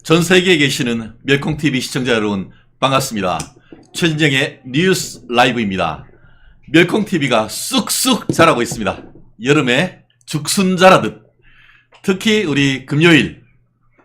전 세계에 계시는 멸콩TV 시청자 여러분 반갑습니다. 최진정의 뉴스 라이브입니다. 멸콩TV가 쑥쑥 자라고 있습니다. 여름에 죽순 자라듯. 특히 우리 금요일,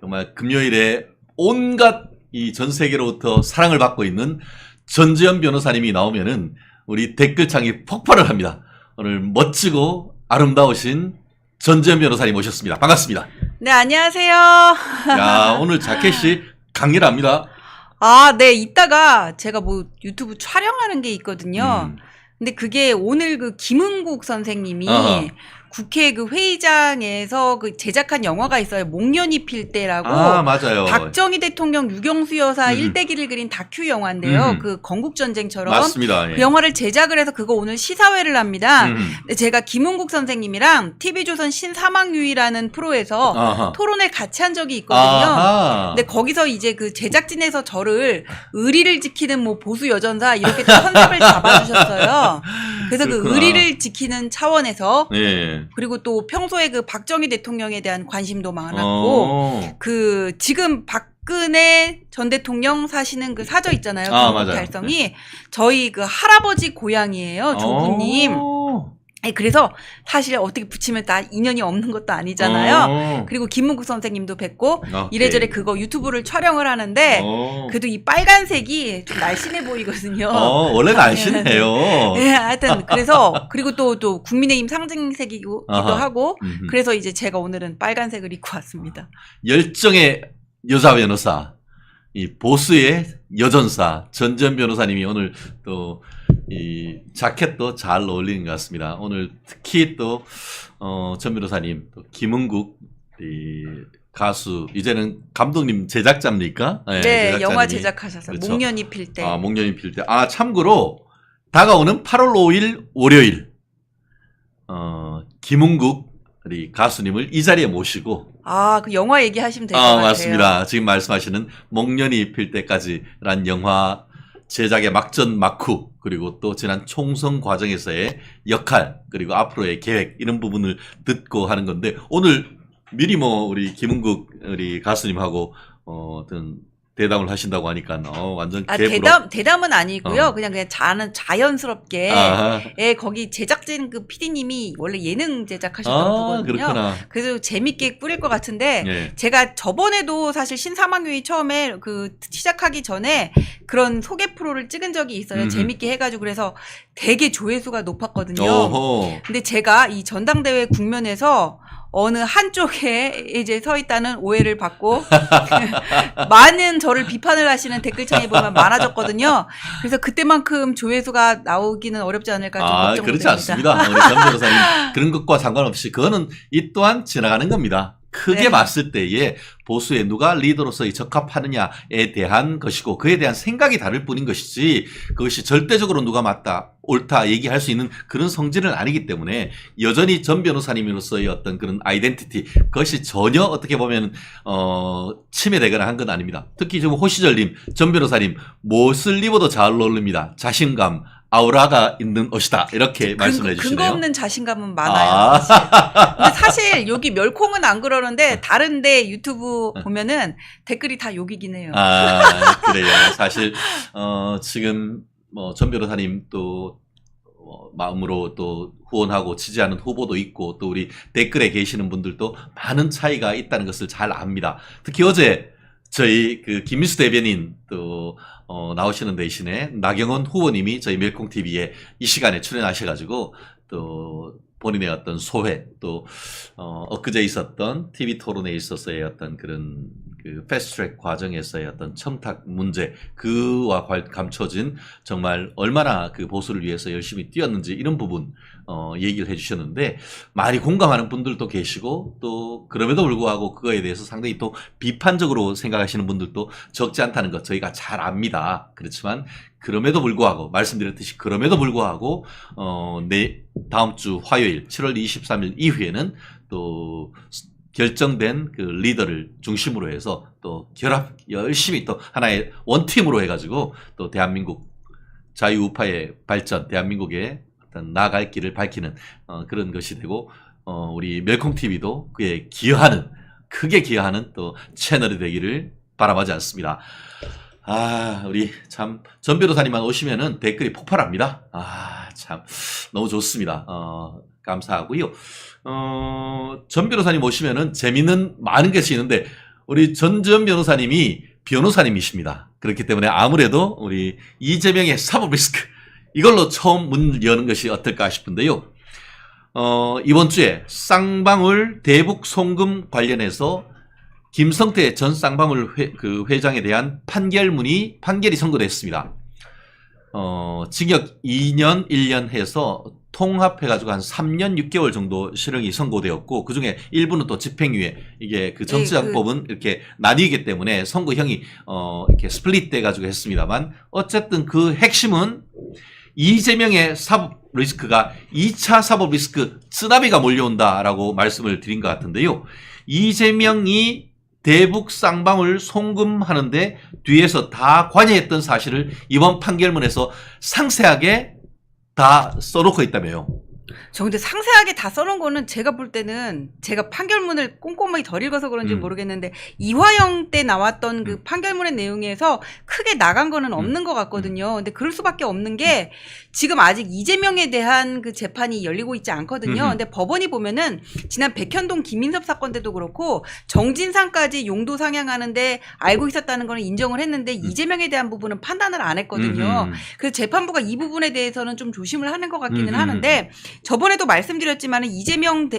정말 금요일에 온갖 이 전 세계로부터 사랑을 받고 있는 전재현 변호사님이 나오면은 우리 댓글창이 폭발을 합니다. 오늘 멋지고 아름다우신 전재현 변호사님 모셨습니다. 반갑습니다. 네, 안녕하세요. 야, 오늘 자켓이 강렬합니다. 아, 네, 이따가 제가 뭐 유튜브 촬영하는 게 있거든요. 근데 그게 오늘 그 김은국 선생님이 국회 그 회의장에서 그 제작한 영화가 있어요. 목련이 필 때라고. 아, 맞아요. 박정희 대통령 유경수 여사 일대기를 그린 다큐 영화인데요. 그 건국전쟁처럼. 맞습니다. 예. 그 영화를 제작을 해서 그거 오늘 시사회를 합니다. 근데 제가 김은국 선생님이랑 TV조선 신사막유이라는 프로에서 아하. 토론을 같이 한 적이 있거든요. 아하. 근데 거기서 이제 그 제작진에서 저를 의리를 지키는 뭐 보수 여전사 이렇게 컨셉을 잡아주셨어요. 그래서 그렇구나. 그 의리를 지키는 차원에서 예. 그리고 또 평소에 그 박정희 대통령에 대한 관심도 많았고 그 지금 박근혜 전 대통령 사시는 그 사저 있잖아요. 맞아요. 달성이 저희 그 할아버지 고향이에요. 조부님. 그래서 사실 어떻게 붙이면 다 인연이 없는 것도 아니잖아요. 그리고 김문국 선생님도 뵙고 이래저래 그거 유튜브를 촬영을 하는데 그래도 이 빨간색이 좀 날씬해 보이거든요. 원래 날씬해요. 네, 하여튼 그래서 그리고 또 국민의힘 상징색이기도 하고 그래서 이제 제가 오늘은 빨간색을 입고 왔습니다. 열정의 여자 변호사, 이 보수의 여전사 전재현 변호사님이 오늘 또 이 자켓도 잘 어울리는 것 같습니다. 오늘 특히 또 전 변호사님, 또 김은국 이 가수, 이제는 감독님 제작자입니까? 네, 제작자님이. 영화 제작하셔서 그렇죠. 목련이 필 때. 목련이 필 때. 참고로 다가오는 8월 5일 월요일 김은국 우리 가수님을 이 자리에 모시고 그 영화 얘기하시면 될 것 같아요. 맞습니다. 지금 말씀하시는 목련이 필 때까지란 영화 제작의 막전 막후, 그리고 또 지난 총선 과정에서의 역할, 그리고 앞으로의 계획, 이런 부분을 듣고 하는 건데, 오늘 미리 우리 김은국 우리 가수님하고 어떤 대담을 하신다고 하니까 완전 개부럽. 대담은 아니고요. 그냥 자연스럽게. 거기 제작진 그 PD님이 원래 예능 제작하셨던 분거든요. 그렇구나. 그래서 재밌게 꾸릴 것 같은데 예. 제가 저번에도 사실 신사막유이 처음에 그 시작하기 전에 그런 소개 프로를 찍은 적이 있어요. 재밌게 해가지고 그래서 되게 조회수가 높았거든요. 근데 제가 이 전당대회 국면에서 어느 한쪽에 이제 서 있다는 오해를 받고 많은 저를 비판을 하시는 댓글창에 보면 많아졌거든요. 그래서 그때만큼 조회수가 나오기는 어렵지 않을까 좀 걱정됩니다. 그렇지 않습니다. 우리 전 변호사님 그런 것과 상관없이 그거는 이 또한 지나가는 겁니다. 크게 봤을 때에 보수에 누가 리더로서 적합하느냐에 대한 것이고 그에 대한 생각이 다를 뿐인 것이지 그것이 절대적으로 누가 맞다 옳다 얘기할 수 있는 그런 성질은 아니기 때문에 여전히 전 변호사님으로서의 어떤 그런 아이덴티티, 그것이 전혀 어떻게 보면 침해되거나 한 건 아닙니다. 특히 지금 호시절님, 전 변호사님 무엇을 입어도 잘 어울립니다. 자신감, 아우라가 있는 옷이다, 이렇게 말씀해 주시네요. 근거 없는 자신감은 많아요. 사실. 근데 사실 여기 멸콩은 안 그러는데 다른데 유튜브 보면은 댓글이 다 욕이긴 해요. 그래요. 사실 지금 전 변호사님 또 마음으로 또 후원하고 지지하는 후보도 있고 또 우리 댓글에 계시는 분들도 많은 차이가 있다는 것을 잘 압니다. 특히 어제 저희 그 김민수 대변인 또 나오시는 대신에 나경원 후보님이 저희 멸콩TV에 이 시간에 출연하셔가지고 또 본인의 어떤 소회, 또 엊그제 있었던 TV 토론에 있어서의 어떤 그런 그 패스트트랙 과정에서의 어떤 청탁 문제, 그와 감춰진 정말 얼마나 그 보수를 위해서 열심히 뛰었는지 이런 부분 얘기를 해주셨는데, 많이 공감하는 분들도 계시고 또 그럼에도 불구하고 그거에 대해서 상당히 또 비판적으로 생각하시는 분들도 적지 않다는 것 저희가 잘 압니다. 그렇지만 그럼에도 불구하고 말씀드렸듯이 그럼에도 불구하고 다음 주 화요일 7월 23일 이후에는 또 결정된 그 리더를 중심으로 해서 또 열심히 또 하나의 원팀으로 해가지고 또 대한민국 자유우파의 발전, 대한민국의 어떤 나아갈 길을 밝히는 그런 것이 되고, 우리 멸콩TV도 그에 기여하는, 크게 기여하는 또 채널이 되기를 바랍니다. 바람하지 않습니다. 우리 참 전 변호사님만 오시면은 댓글이 폭발합니다. 참 너무 좋습니다. 감사하고요. 전 변호사님 오시면은 재밌는 많은 것이 있는데 우리 전 변호사님이 변호사님이십니다. 그렇기 때문에 아무래도 우리 이재명의 사법 리스크 이걸로 처음 문을 여는 것이 어떨까 싶은데요. 이번 주에 쌍방울 대북 송금 관련해서 김성태 전 쌍방울 회장에 대한 판결이 선고됐습니다. 징역 2년, 1년 해서 통합해가지고 한 3년 6개월 정도 실형이 선고되었고, 그 중에 일부는 또 집행유예, 이게 그 정치자금법은 이렇게 나뉘기 때문에 선고형이, 이렇게 스플릿 돼가지고 했습니다만, 어쨌든 그 핵심은 이재명의 사법 리스크가 2차 사법 리스크 쓰나미가 몰려온다라고 말씀을 드린 것 같은데요. 이재명이 대북 쌍방울 송금하는데 뒤에서 다 관여했던 사실을 이번 판결문에서 상세하게 다 써놓고 있다며요. 저 근데 상세하게 다 써놓은 거는 제가 볼 때는 제가 판결문을 꼼꼼하게 덜 읽어서 그런지 모르겠는데 이화영 때 나왔던 그 판결문의 내용에서 크게 나간 거는 없는 것 같거든요. 근데 그럴 수밖에 없는 게 지금 아직 이재명에 대한 그 재판이 열리고 있지 않거든요. 근데 법원이 보면은 지난 백현동 김인섭 사건 때도 그렇고 정진상까지 용도 상향하는데 알고 있었다는 거는 인정을 했는데 이재명에 대한 부분은 판단을 안 했거든요. 그래서 재판부가 이 부분에 대해서는 좀 조심을 하는 것 같기는 하는데 저번에도 말씀드렸지만 이재명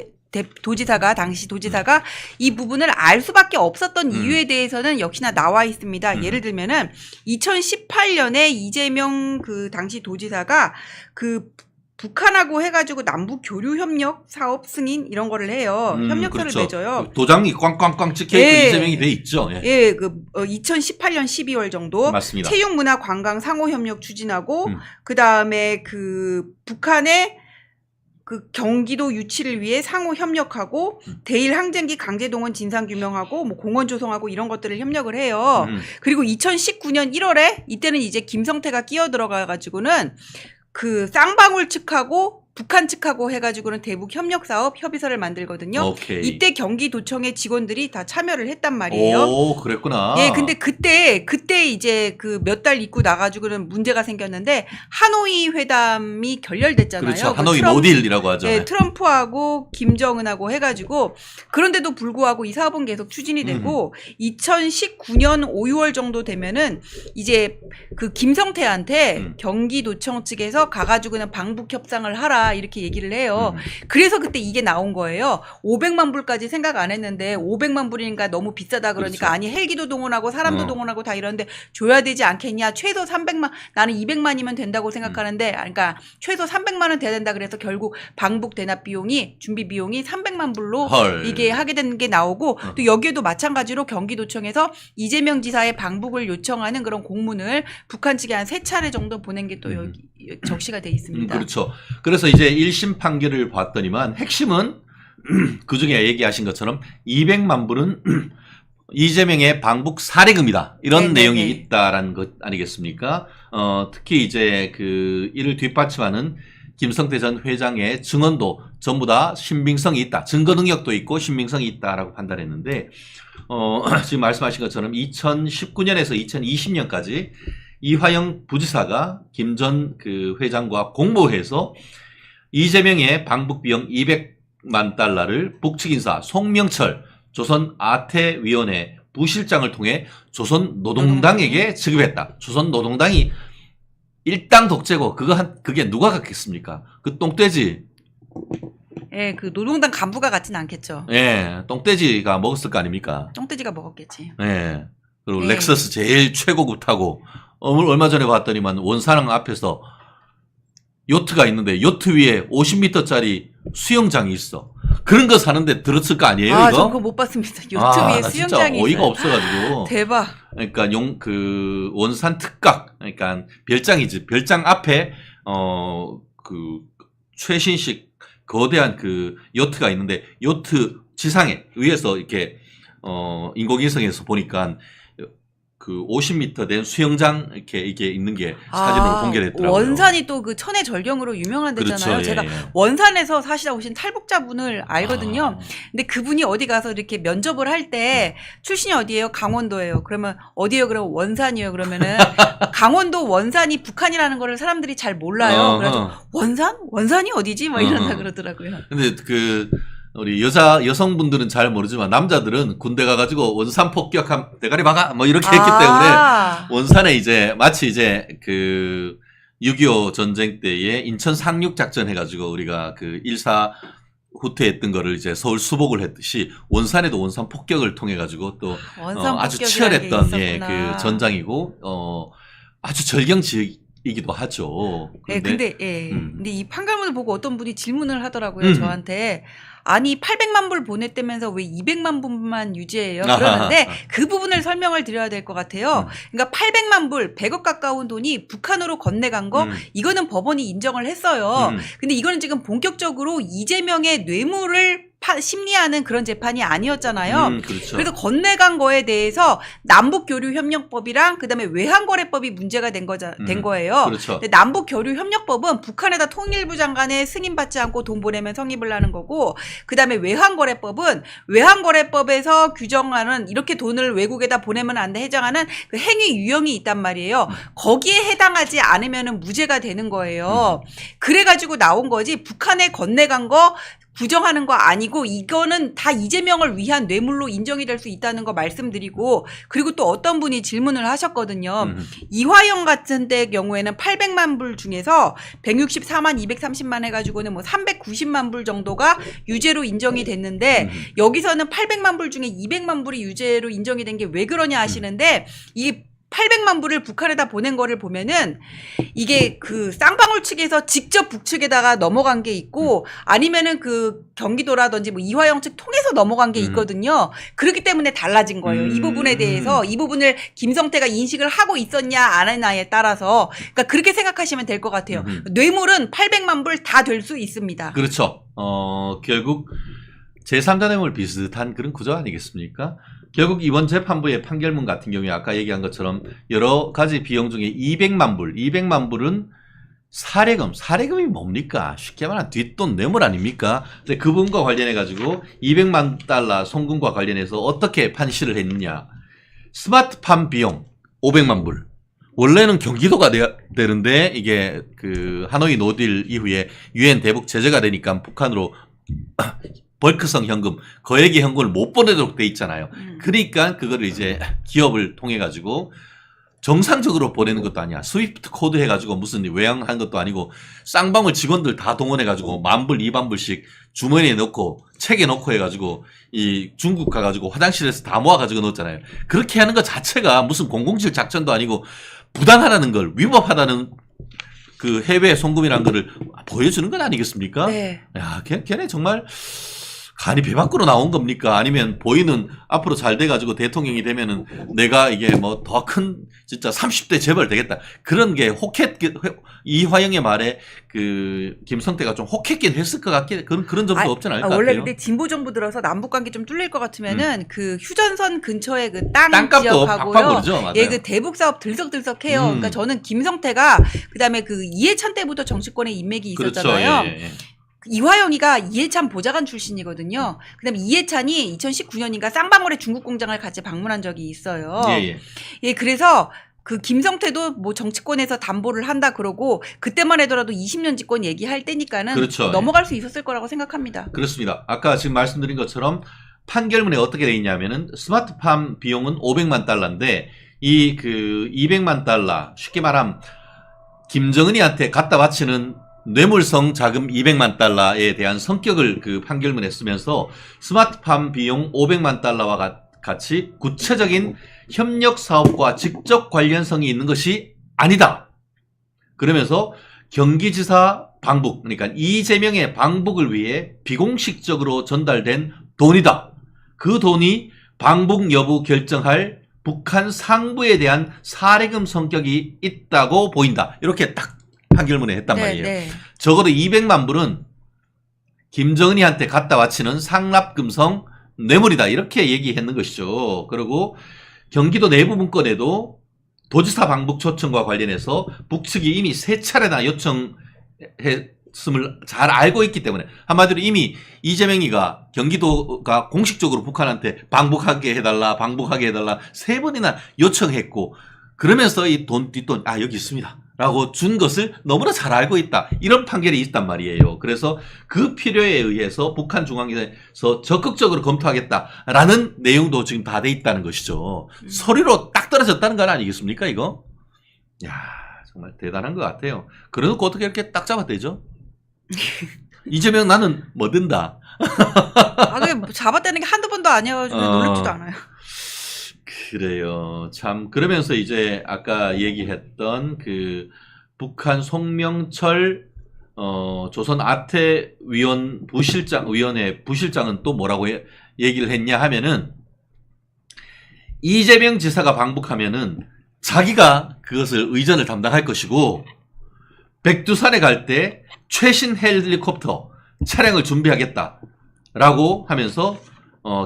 도지사가 당시 도지사가 이 부분을 알 수밖에 없었던 이유에 대해서는 역시나 나와 있습니다. 예를 들면은 2018년에 이재명 그 당시 도지사가 그 북한하고 해가지고 남북 교류 협력 사업 승인 이런 거를 해요. 협력서를 그렇죠. 맺어요. 도장이 꽝꽝꽝 찍혀있고 이재명이 돼 있죠. 예, 그 2018년 12월 정도 맞습니다. 체육문화 관광 상호협력 추진하고 그 다음에 그 북한의 그 경기도 유치를 위해 상호 협력하고 대일 항쟁기 강제동원 진상 규명하고 뭐 공원 조성하고 이런 것들을 협력을 해요. 그리고 2019년 1월에 이때는 이제 김성태가 끼어 들어가 가지고는 그 쌍방울 측하고 북한 측하고 해가지고는 대북 협력 사업 협의서를 만들거든요. 오케이. 이때 경기도청의 직원들이 다 참여를 했단 말이에요. 오, 그랬구나. 예, 근데 그때 이제 그 몇 달 있고 나가지고는 문제가 생겼는데 하노이 회담이 결렬됐잖아요. 그렇죠. 하노이 노딜이라고 하죠. 예, 트럼프하고 김정은하고 해가지고 그런데도 불구하고 이 사업은 계속 추진이 되고 2019년 5, 6월 정도 되면은 이제 그 김성태한테 경기도청 측에서 가가지고는 방북 협상을 하라. 이렇게 얘기를 해요. 그래서 그때 이게 나온 거예요. 500만 불까지 생각 안 했는데 500만 불이니까 너무 비싸다 그러니까 그렇죠. 아니 헬기도 동원하고 사람도 동원하고 다 이러는데 줘야 되지 않겠냐. 최소 300만 나는 200만이면 된다고 생각하는데 그러니까 최소 300만 원 돼야 된다 그래서 결국 방북 대납 비용이 준비 비용이 300만 불로 이게 하게 된 게 나오고 또 여기에도 마찬가지로 경기도청에서 이재명 지사의 방북을 요청하는 그런 공문을 북한 측에 한 3차례 정도 보낸 게 또 여기 적시가 돼 있습니다. 그렇죠. 그래서 이제 1심 판결을 봤더니만 핵심은 그중에 얘기하신 것처럼 200만 불은 이재명의 방북 사례금이다. 이런 내용이 있다라는 것 아니겠습니까? 특히 이제 그 이를 뒷받침하는 김성태 전 회장의 증언도 전부 다 신빙성이 있다. 증거 능력도 있고 신빙성이 있다라고 판단했는데 지금 말씀하신 것처럼 2019년에서 2020년까지 이화영 부지사가 김 전 그 회장과 공모해서 이재명의 방북 비용 200만 달러를 북측 인사 송명철 조선아태위원회 부실장을 통해 조선노동당에게 지급했다. 조선노동당이 일당 독재고 그게 누가 갖겠습니까? 그 똥돼지. 예, 그 노동당 간부가 같진 않겠죠. 예, 똥돼지가 먹었을 거 아닙니까? 똥돼지가 먹었겠지. 예. 그리고 렉서스 제일 최고급 타고 얼마 전에 봤더니만 원산항 앞에서 요트가 있는데 요트 위에 50m짜리 수영장이 있어. 그런 거 사는데 들었을 거 아니에요, 이거? 저 그거 못 봤습니다. 요트 위에 수영장이 진짜 어이가 있어요. 없어가지고. 대박. 그러니까 그 원산 특각, 그러니까 별장이지. 별장 앞에 그 최신식 거대한 그 요트가 있는데 요트 지상에 위에서 이렇게 인공위성에서 보니까 그 50m 된 수영장 이렇게 이게 있는 게 사진으로 공개됐더라고요. 원산이 또 그 천의 절경으로 유명한 데잖아요. 그렇죠. 제가 예. 원산에서 사시다 오신 탈북자분을 알거든요. 근데 그분이 어디 가서 이렇게 면접을 할 때 출신이 어디예요? 강원도예요. 그러면 어디예요? 그러면 원산이요. 그러면은 강원도 원산이 북한이라는 거를 사람들이 잘 몰라요. 그래서 원산? 원산이 어디지? 막 이런다 그러더라고요. 근데 그 우리 여성분들은 잘 모르지만 남자들은 군대 가가지고 원산 폭격함 대가리 박아 뭐 이렇게 했기 때문에 원산에 이제 마치 이제 그 6.25 전쟁 때에 인천 상륙 작전 해가지고 우리가 그 1사 후퇴했던 거를 이제 서울 수복을 했듯이 원산에도 원산 폭격을 통해 가지고 또 아주 치열했던 그 전장이고 아주 절경 지역이기도 하죠. 근데 이 판결문을 보고 어떤 분이 질문을 하더라고요. 저한테. 아니 800만 불 보냈다면서 왜 200만 불만 유지해요? 그러는데 그 부분을 설명을 드려야 될 것 같아요. 그러니까 800만 불, 100억 가까운 돈이 북한으로 건네간 거 이거는 법원이 인정을 했어요. 근데 이거는 지금 본격적으로 이재명의 뇌물을 심리하는 그런 재판이 아니었잖아요. 그렇죠. 그래서 건네간 거에 대해서 남북교류협력법이랑 그다음에 외환거래법이 문제가 된 거예요. 그렇죠. 근데 남북교류협력법은 북한에다 통일부 장관의 승인받지 않고 돈 보내면 성립을 하는 거고, 그다음에 외환거래법은 외환거래법에서 규정하는 이렇게 돈을 외국에다 보내면 안 돼 해당하는 그 행위 유형이 있단 말이에요. 거기에 해당하지 않으면 무죄가 되는 거예요. 그래가지고 나온 거지 북한에 건네간 거 부정하는 거 아니고 이거는 다 이재명을 위한 뇌물로 인정이 될 수 있다는 거 말씀드리고, 그리고 또 어떤 분이 질문을 하셨거든요. 이화영 같은 데 경우에는 800만 불 중에서 164만 230만 해가지고는 뭐 390만 불 정도가 유죄로 인정이 됐는데 여기서는 800만 불 중에 200만 불이 유죄로 인정이 된 게 왜 그러냐 하시는데, 이 800만 불을 북한에다 보낸 거를 보면은 이게 그 쌍방울 측에서 직접 북측에다가 넘어간 게 있고 아니면은 그 경기도라든지 뭐 이화영 측 통해서 넘어간 게 있거든요. 그렇기 때문에 달라진 거예요. 이 부분에 대해서 이 부분을 김성태가 인식을 하고 있었냐 안 했냐에 따라서, 그러니까 그렇게 생각하시면 될 것 같아요. 뇌물은 800만 불 다 될 수 있습니다. 그렇죠. 결국 제3자 뇌물 비슷한 그런 구조 아니겠습니까? 결국 이번 재판부의 판결문 같은 경우에 아까 얘기한 것처럼 여러 가지 비용 중에 200만 불은 사례금이 뭡니까? 쉽게 말하면 뒷돈 뇌물 아닙니까? 근데 그 부분과 관련해 가지고 200만 달러 송금과 관련해서 어떻게 판시를 했느냐? 스마트팜 비용 500만 불. 원래는 경기도가 되는데 이게 그 하노이 노딜 이후에 유엔 대북 제재가 되니까 북한으로 벌크성 현금, 거액의 현금을 못 보내도록 돼 있잖아요. 그러니까 그거를 이제 기업을 통해 가지고 정상적으로 보내는 것도 아니야. 스위프트 코드 해가지고 무슨 외항한 것도 아니고 쌍방울 직원들 다 동원해가지고 10,000불, 20,000불씩 주머니에 넣고 책에 넣고 해가지고 이 중국 가가지고 화장실에서 다 모아가지고 넣었잖아요. 그렇게 하는 것 자체가 무슨 007 작전도 아니고 부당하다는 걸, 위법하다는 그 해외 송금이라는 거를 보여주는 건 아니겠습니까? 네. 야, 걔네 정말 간이 배 밖으로 나온 겁니까? 아니면 보이는 앞으로 잘 돼가지고 대통령이 되면은 내가 이게 뭐 더 큰 진짜 30대 재벌 되겠다. 그런 게 이화영의 말에 그 김성태가 좀 혹했긴 했을 것 같긴 그런 점도 없진 않을 것 같아요. 원래 근데 진보 정부 들어서 남북 관계 좀 뚫릴 것 같으면은 그 휴전선 근처에 그 땅 땅값도 지역하고요. 오르죠. 맞아요. 예, 그 대북 사업 들썩들썩해요. 그러니까 저는 김성태가 그다음에 그 이해찬 때부터 정치권에 인맥이 있었잖아요. 그렇죠. 예. 이화영이가 이해찬 보좌관 출신이거든요. 그다음에 이해찬이 2019년인가 쌍방울의 중국 공장을 같이 방문한 적이 있어요. 예, 그래서 그 김성태도 뭐 정치권에서 담보를 한다 그러고 그때만 해더라도 20년 집권 얘기할 때니까는 그렇죠. 넘어갈 수 있었을 거라고 생각합니다. 그렇습니다. 아까 지금 말씀드린 것처럼 판결문에 어떻게 돼 있냐면은 스마트팜 비용은 500만 달러인데 이 그 200만 달러 쉽게 말하면 김정은이한테 갖다 바치는 뇌물성 자금 200만 달러에 대한 성격을 그 판결문에 쓰면서 스마트팜 비용 500만 달러와 같이 구체적인 협력 사업과 직접 관련성이 있는 것이 아니다. 그러면서 경기지사 방북, 그러니까 이재명의 방북을 위해 비공식적으로 전달된 돈이다. 그 돈이 방북 여부 결정할 북한 상부에 대한 사례금 성격이 있다고 보인다. 이렇게 딱 판결문에 했단 말이에요. 네. 적어도 200만 불은 김정은이한테 갖다 바치는 상납금성 뇌물이다. 이렇게 얘기했는 것이죠. 그리고 경기도 내부 문건에도 도지사 방북 초청과 관련해서 북측이 이미 3차례나 요청했음을 잘 알고 있기 때문에 한마디로 이미 이재명이가 경기도가 공식적으로 북한한테 방북하게 해달라 3번이나 요청했고 그러면서 이 뒷돈 여기 있습니다 라고 준 것을 너무나 잘 알고 있다. 이런 판결이 있단 말이에요. 그래서 그 필요에 의해서 북한 중앙에서 적극적으로 검토하겠다라는 내용도 지금 다 돼 있다는 것이죠. 서류로 딱 떨어졌다는 건 아니겠습니까 이거? 야 정말 대단한 것 같아요. 그래놓고 어떻게 이렇게 딱 잡아대죠? 이재명 나는 뭐 든다. 그게 잡아떼는 게 한두 번도 아니어가지고 놀랍지도 않아요. 그래요. 참 그러면서 이제 아까 얘기했던 그 북한 송명철 조선 아태위원 위원회 부실장은 또 뭐라고 얘기를 했냐 하면은 이재명 지사가 방북하면은 자기가 그것을 의전을 담당할 것이고 백두산에 갈 때 최신 헬리콥터 차량을 준비하겠다라고 하면서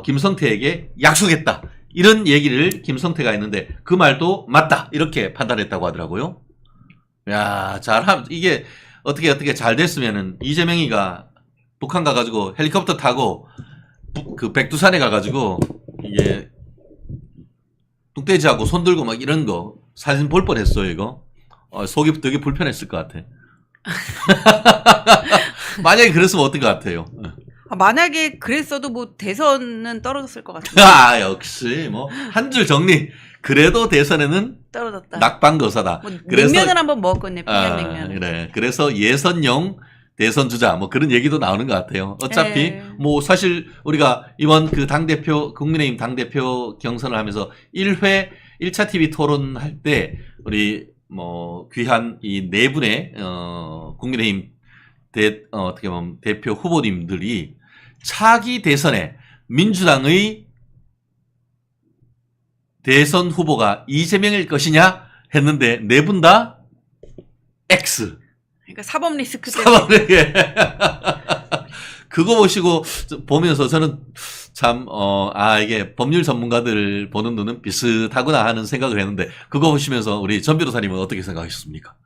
김성태에게 약속했다. 이런 얘기를 김성태가 했는데 그 말도 맞다 이렇게 판단했다고 하더라고요. 야, 이게 어떻게 잘 됐으면은 이재명이가 북한 가가지고 헬리콥터 타고 그 백두산에 가가지고 이게 뚱돼지하고 손 들고 막 이런 거 사진 볼 뻔했어요 이거. 속이 되게 불편했을 것 같아. 만약에 그랬으면 어떨 것 같아요? 만약에 그랬어도 뭐 대선은 떨어졌을 것 같아요. 역시 뭐 한 줄 정리. 그래도 대선에는 떨어졌다. 낙방거사다. 뭐 그래서 냉면을 한번 먹었겠네. 평양냉면. 그래. 그래서 예선용 대선 주자 뭐 그런 얘기도 나오는 것 같아요. 어차피 뭐 사실 우리가 이번 그 당대표 국민의힘 당대표 경선을 하면서 1차 TV 토론할 때 우리 뭐 귀한 이 네 분의 국민의힘 어떻게 보면 대표 후보님들이 차기 대선에 민주당의 대선 후보가 이재명일 것이냐 했는데 네 분 다 X. 그러니까 사법 리스크 때문에. 그거 보면서 저는 참 이게 법률 전문가들 보는 눈은 비슷하구나 하는 생각을 했는데 그거 보시면서 우리 전 변호사님은 어떻게 생각하셨습니까?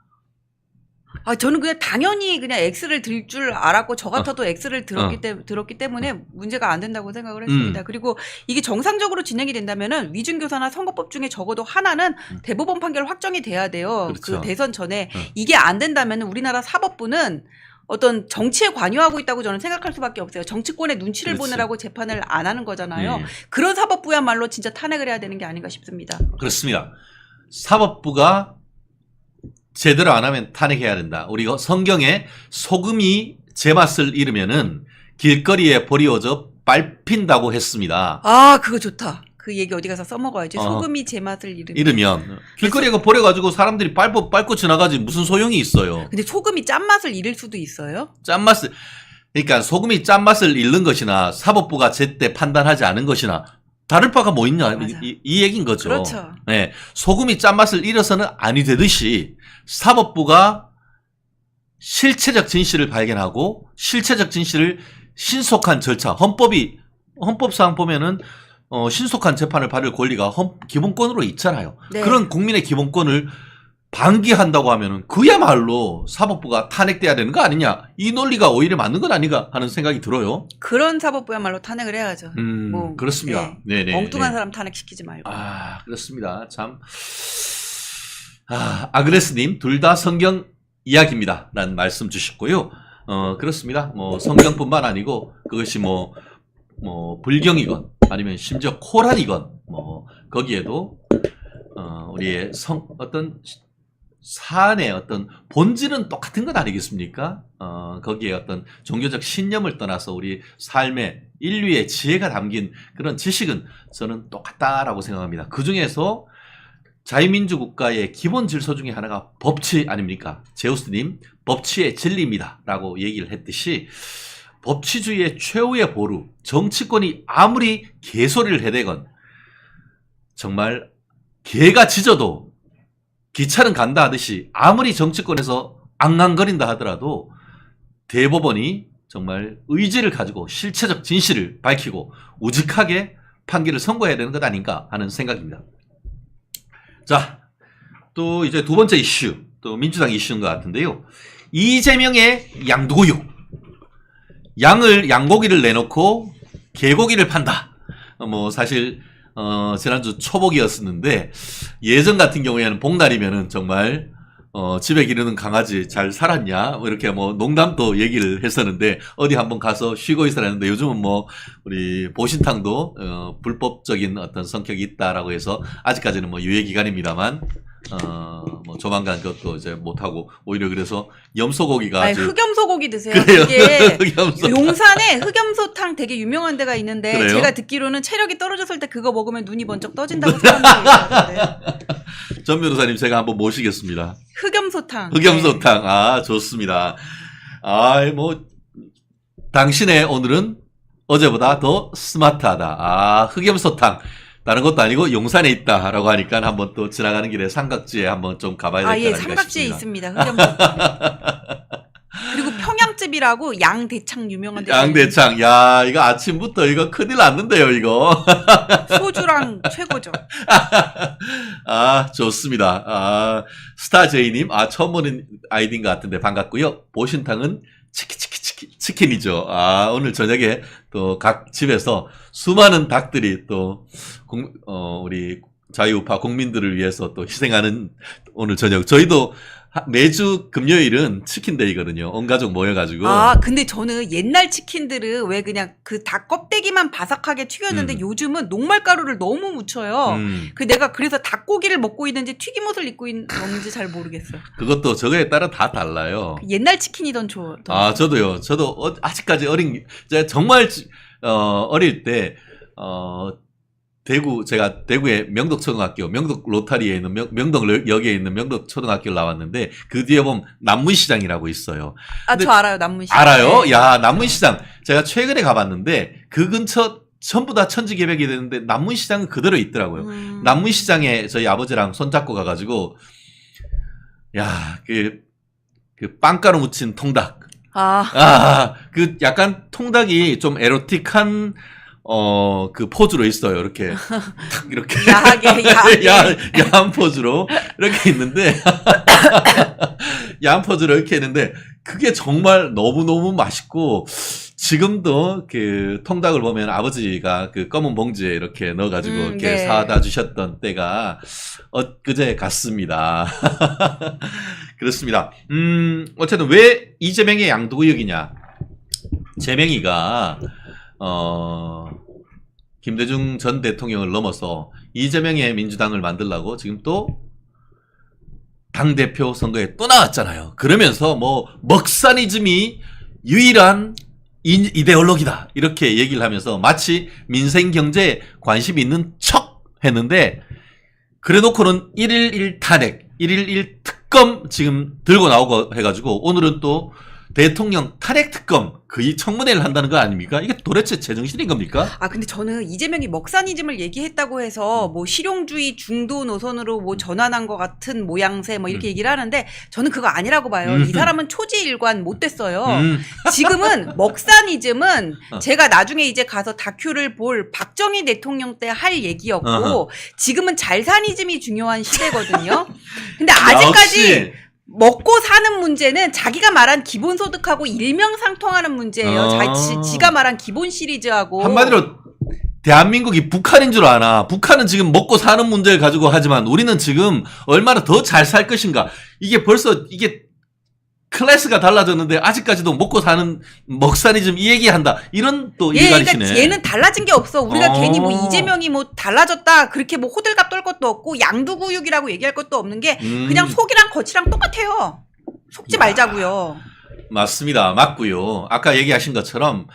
저는 그냥 당연히 그냥 X를 들 줄 알았고 저 같아도 X를 들었기 때문에 문제가 안 된다고 생각을 했습니다. 그리고 이게 정상적으로 진행이 된다면은 위준교사나 선거법 중에 적어도 하나는 대법원 판결 확정이 돼야 돼요. 그렇죠. 그 대선 전에 이게 안 된다면은 우리나라 사법부는 어떤 정치에 관여하고 있다고 저는 생각할 수밖에 없어요. 정치권의 눈치를 그렇지. 보느라고 재판을 안 하는 거잖아요. 그런 사법부야말로 진짜 탄핵을 해야 되는 게 아닌가 싶습니다. 그렇습니다. 사법부가 제대로 안 하면 탄핵해야 된다. 우리가 성경에 소금이 제맛을 잃으면은 길거리에 버리워져 밟힌다고 했습니다. 그거 좋다. 그 얘기 어디 가서 써먹어야지. 소금이 제맛을 잃으면 길거리에 버려가지고 사람들이 밟고 지나가지 무슨 소용이 있어요. 근데 소금이 짠맛을 잃을 수도 있어요? 그러니까 소금이 짠맛을 잃는 것이나 사법부가 제때 판단하지 않은 것이나 다를 바가 뭐 있냐 이 얘기인 거죠. 그렇죠. 네, 소금이 짠맛을 잃어서는 아니 되듯이 사법부가 실체적 진실을 발견하고 실체적 진실을 신속한 절차, 헌법상 보면은 신속한 재판을 받을 권리가 기본권으로 있잖아요. 네. 그런 국민의 기본권을 방기한다고 하면은 그야말로 사법부가 탄핵돼야 되는 거 아니냐. 이 논리가 오히려 맞는 건 아닌가 하는 생각이 들어요. 그런 사법부야말로 탄핵을 해야죠. 그렇습니다. 네. 네네. 엉뚱한 사람 탄핵시키지 말고. 그렇습니다. 참. 아그레스님, 둘 다 성경 이야기입니다. 라는 말씀 주셨고요. 그렇습니다. 뭐, 성경뿐만 아니고, 그것이 뭐, 불경이건, 아니면 심지어 코란이건, 거기에도, 우리의 어떤 사안의 어떤 본질은 똑같은 건 아니겠습니까? 거기에 어떤 종교적 신념을 떠나서 우리 삶의 인류의 지혜가 담긴 그런 지식은 저는 똑같다라고 생각합니다. 그 중에서 자유민주 국가의 기본 질서 중에 하나가 법치 아닙니까? 제우스님, 법치의 진리입니다. 라고 얘기를 했듯이 법치주의의 최후의 보루, 정치권이 아무리 개소리를 해대건 정말 개가 짖어도 기차는 간다 하듯이 아무리 정치권에서 앙앙거린다 하더라도 대법원이 정말 의지를 가지고 실체적 진실을 밝히고 우직하게 판결을 선고해야 되는 것 아닌가 하는 생각입니다. 자, 또 이제 두 번째 이슈, 또 민주당 이슈인 것 같은데요. 이재명의 양두구육. 양고기를 내놓고 개고기를 판다. 뭐 사실 지난주 초복이었었는데 예전 같은 경우에는 복날이면은 정말 집에 기르는 강아지 잘 살았냐? 뭐 이렇게 뭐 농담도 얘기를 했었는데 어디 한번 가서 쉬고 있어야 하는데 요즘은 뭐 우리 보신탕도 불법적인 어떤 성격이 있다라고 해서 아직까지는 뭐 유예 기간입니다만 뭐 조만간 그것도 이제 못하고 오히려 그래서 염소고기가 아니, 아주 흑염소고기 드세요. 그래요. 그게 흑염소. 용산에 흑염소탕 되게 유명한 데가 있는데 그래요? 제가 듣기로는 체력이 떨어졌을 때 그거 먹으면 눈이 번쩍 떠진다고 사람들이 얘기하는데. 전 변호사님 제가 한번 모시겠습니다. 흑염소탕. 흑염소탕. 아, 좋습니다. 아, 뭐 당신의 오늘은 어제보다 더 스마트하다. 아, 흑염소탕. 다른 것도 아니고 용산에 있다라고 하니까 한번 또 지나가는 길에 삼각지에 한번 좀 가봐야 될 것 예, 같습니다. 삼각지에 있습니다. 흑염소탕. 그리고 평양집이라고 양대창 유명한 데. 양대창. 야, 이거 아침부터 이거 큰일 났는데요, 이거. 소주랑 최고죠. 아, 좋습니다. 아, 스타제이님. 아, 처음 보는 아이디인 것 같은데 반갑고요. 보신탕은 치킨이죠. 아, 오늘 저녁에 또 각 집에서 수많은 닭들이 또, 우리 자유우파 국민들을 위해서 또 희생하는 오늘 저녁. 저희도 매주 금요일은 치킨데이거든요. 온 가족 모여가지고. 아, 근데 저는 옛날 치킨들은 왜 그냥 그 닭 껍데기만 바삭하게 튀겼는데 요즘은 녹말가루를 너무 묻혀요. 그 내가 그래서 닭고기를 먹고 있는지 튀김옷을 입고 있는지 잘 모르겠어요. 그것도 저거에 따라 다 달라요. 옛날 치킨이던 아, 저도요. 저도 아직까지 제가 정말, 어릴 때, 제가 대구의 명덕초등학교, 명덕 로타리에 있는 명덕역에 있는 명덕초등학교를 나왔는데 그 뒤에 보면 남문시장이라고 있어요. 아, 저 알아요. 남문시장. 알아요? 네. 야, 남문시장. 제가 최근에 가봤는데 그 근처 전부 다 천지개벽이 되는데 남문시장은 그대로 있더라고요. 남문시장에 저희 아버지랑 손잡고 가가지고 야, 그 빵가루 묻힌 통닭. 그 약간 통닭이 좀 에로틱한 그 포즈로 있어요. 이렇게 탁 이렇게 야하게. 야한 포즈로 이렇게 있는데 야한 포즈로 이렇게 있는데 그게 정말 너무너무 맛있고 지금도 그 통닭을 보면 아버지가 그 검은 봉지에 이렇게 넣어가지고 이렇게 네. 사다 주셨던 때가 엊그제 같습니다. 그렇습니다. 어쨌든 왜 이재명의 양두구역이냐? 재명이가 김대중 전 대통령을 넘어서 이재명의 민주당을 만들려고 지금 또 당대표 선거에 또 나왔잖아요. 그러면서 뭐 먹사니즘이 유일한 이데올로기다 이렇게 얘기를 하면서 마치 민생 경제에 관심이 있는 척 했는데 그래놓고는 1.1 탄핵, 1.1 특검 지금 들고 나오고 해가지고 오늘은 또 대통령 탄핵 특검 그 청문회를 한다는 거 아닙니까? 이게 도대체 제정신인 겁니까? 아, 근데 저는 이재명이 먹사니즘을 얘기했다고 해서 뭐 실용주의 중도 노선으로 뭐 전환한 것 같은 모양새 뭐 이렇게 얘기를 하는데 저는 그거 아니라고 봐요. 이 사람은 초지일관 못 됐어요. 지금은 먹사니즘은 제가 나중에 이제 가서 다큐를 볼 박정희 대통령 때 할 얘기였고 지금은 잘사니즘이 중요한 시대거든요. 근데 아직까지 역시. 먹고 사는 문제는 자기가 말한 기본소득하고 일명상통하는 문제예요. 지가 말한 기본 시리즈하고. 한마디로 대한민국이 북한인 줄 아나. 북한은 지금 먹고 사는 문제를 가지고 하지만 우리는 지금 얼마나 더 잘 살 것인가. 이게 벌써 이게 클래스가 달라졌는데 아직까지도 먹고 사는 먹사니즘 이 얘기한다. 이런 또 일관이시네. 그러니까 얘는 달라진 게 없어. 우리가 괜히 뭐 이재명이 뭐 달라졌다. 그렇게 뭐 호들갑 떨 것도 없고 양두구육이라고 얘기할 것도 없는 게 그냥 속이랑 겉이랑 똑같아요. 속지 말자고요. 맞습니다. 맞고요. 아까 얘기하신 것처럼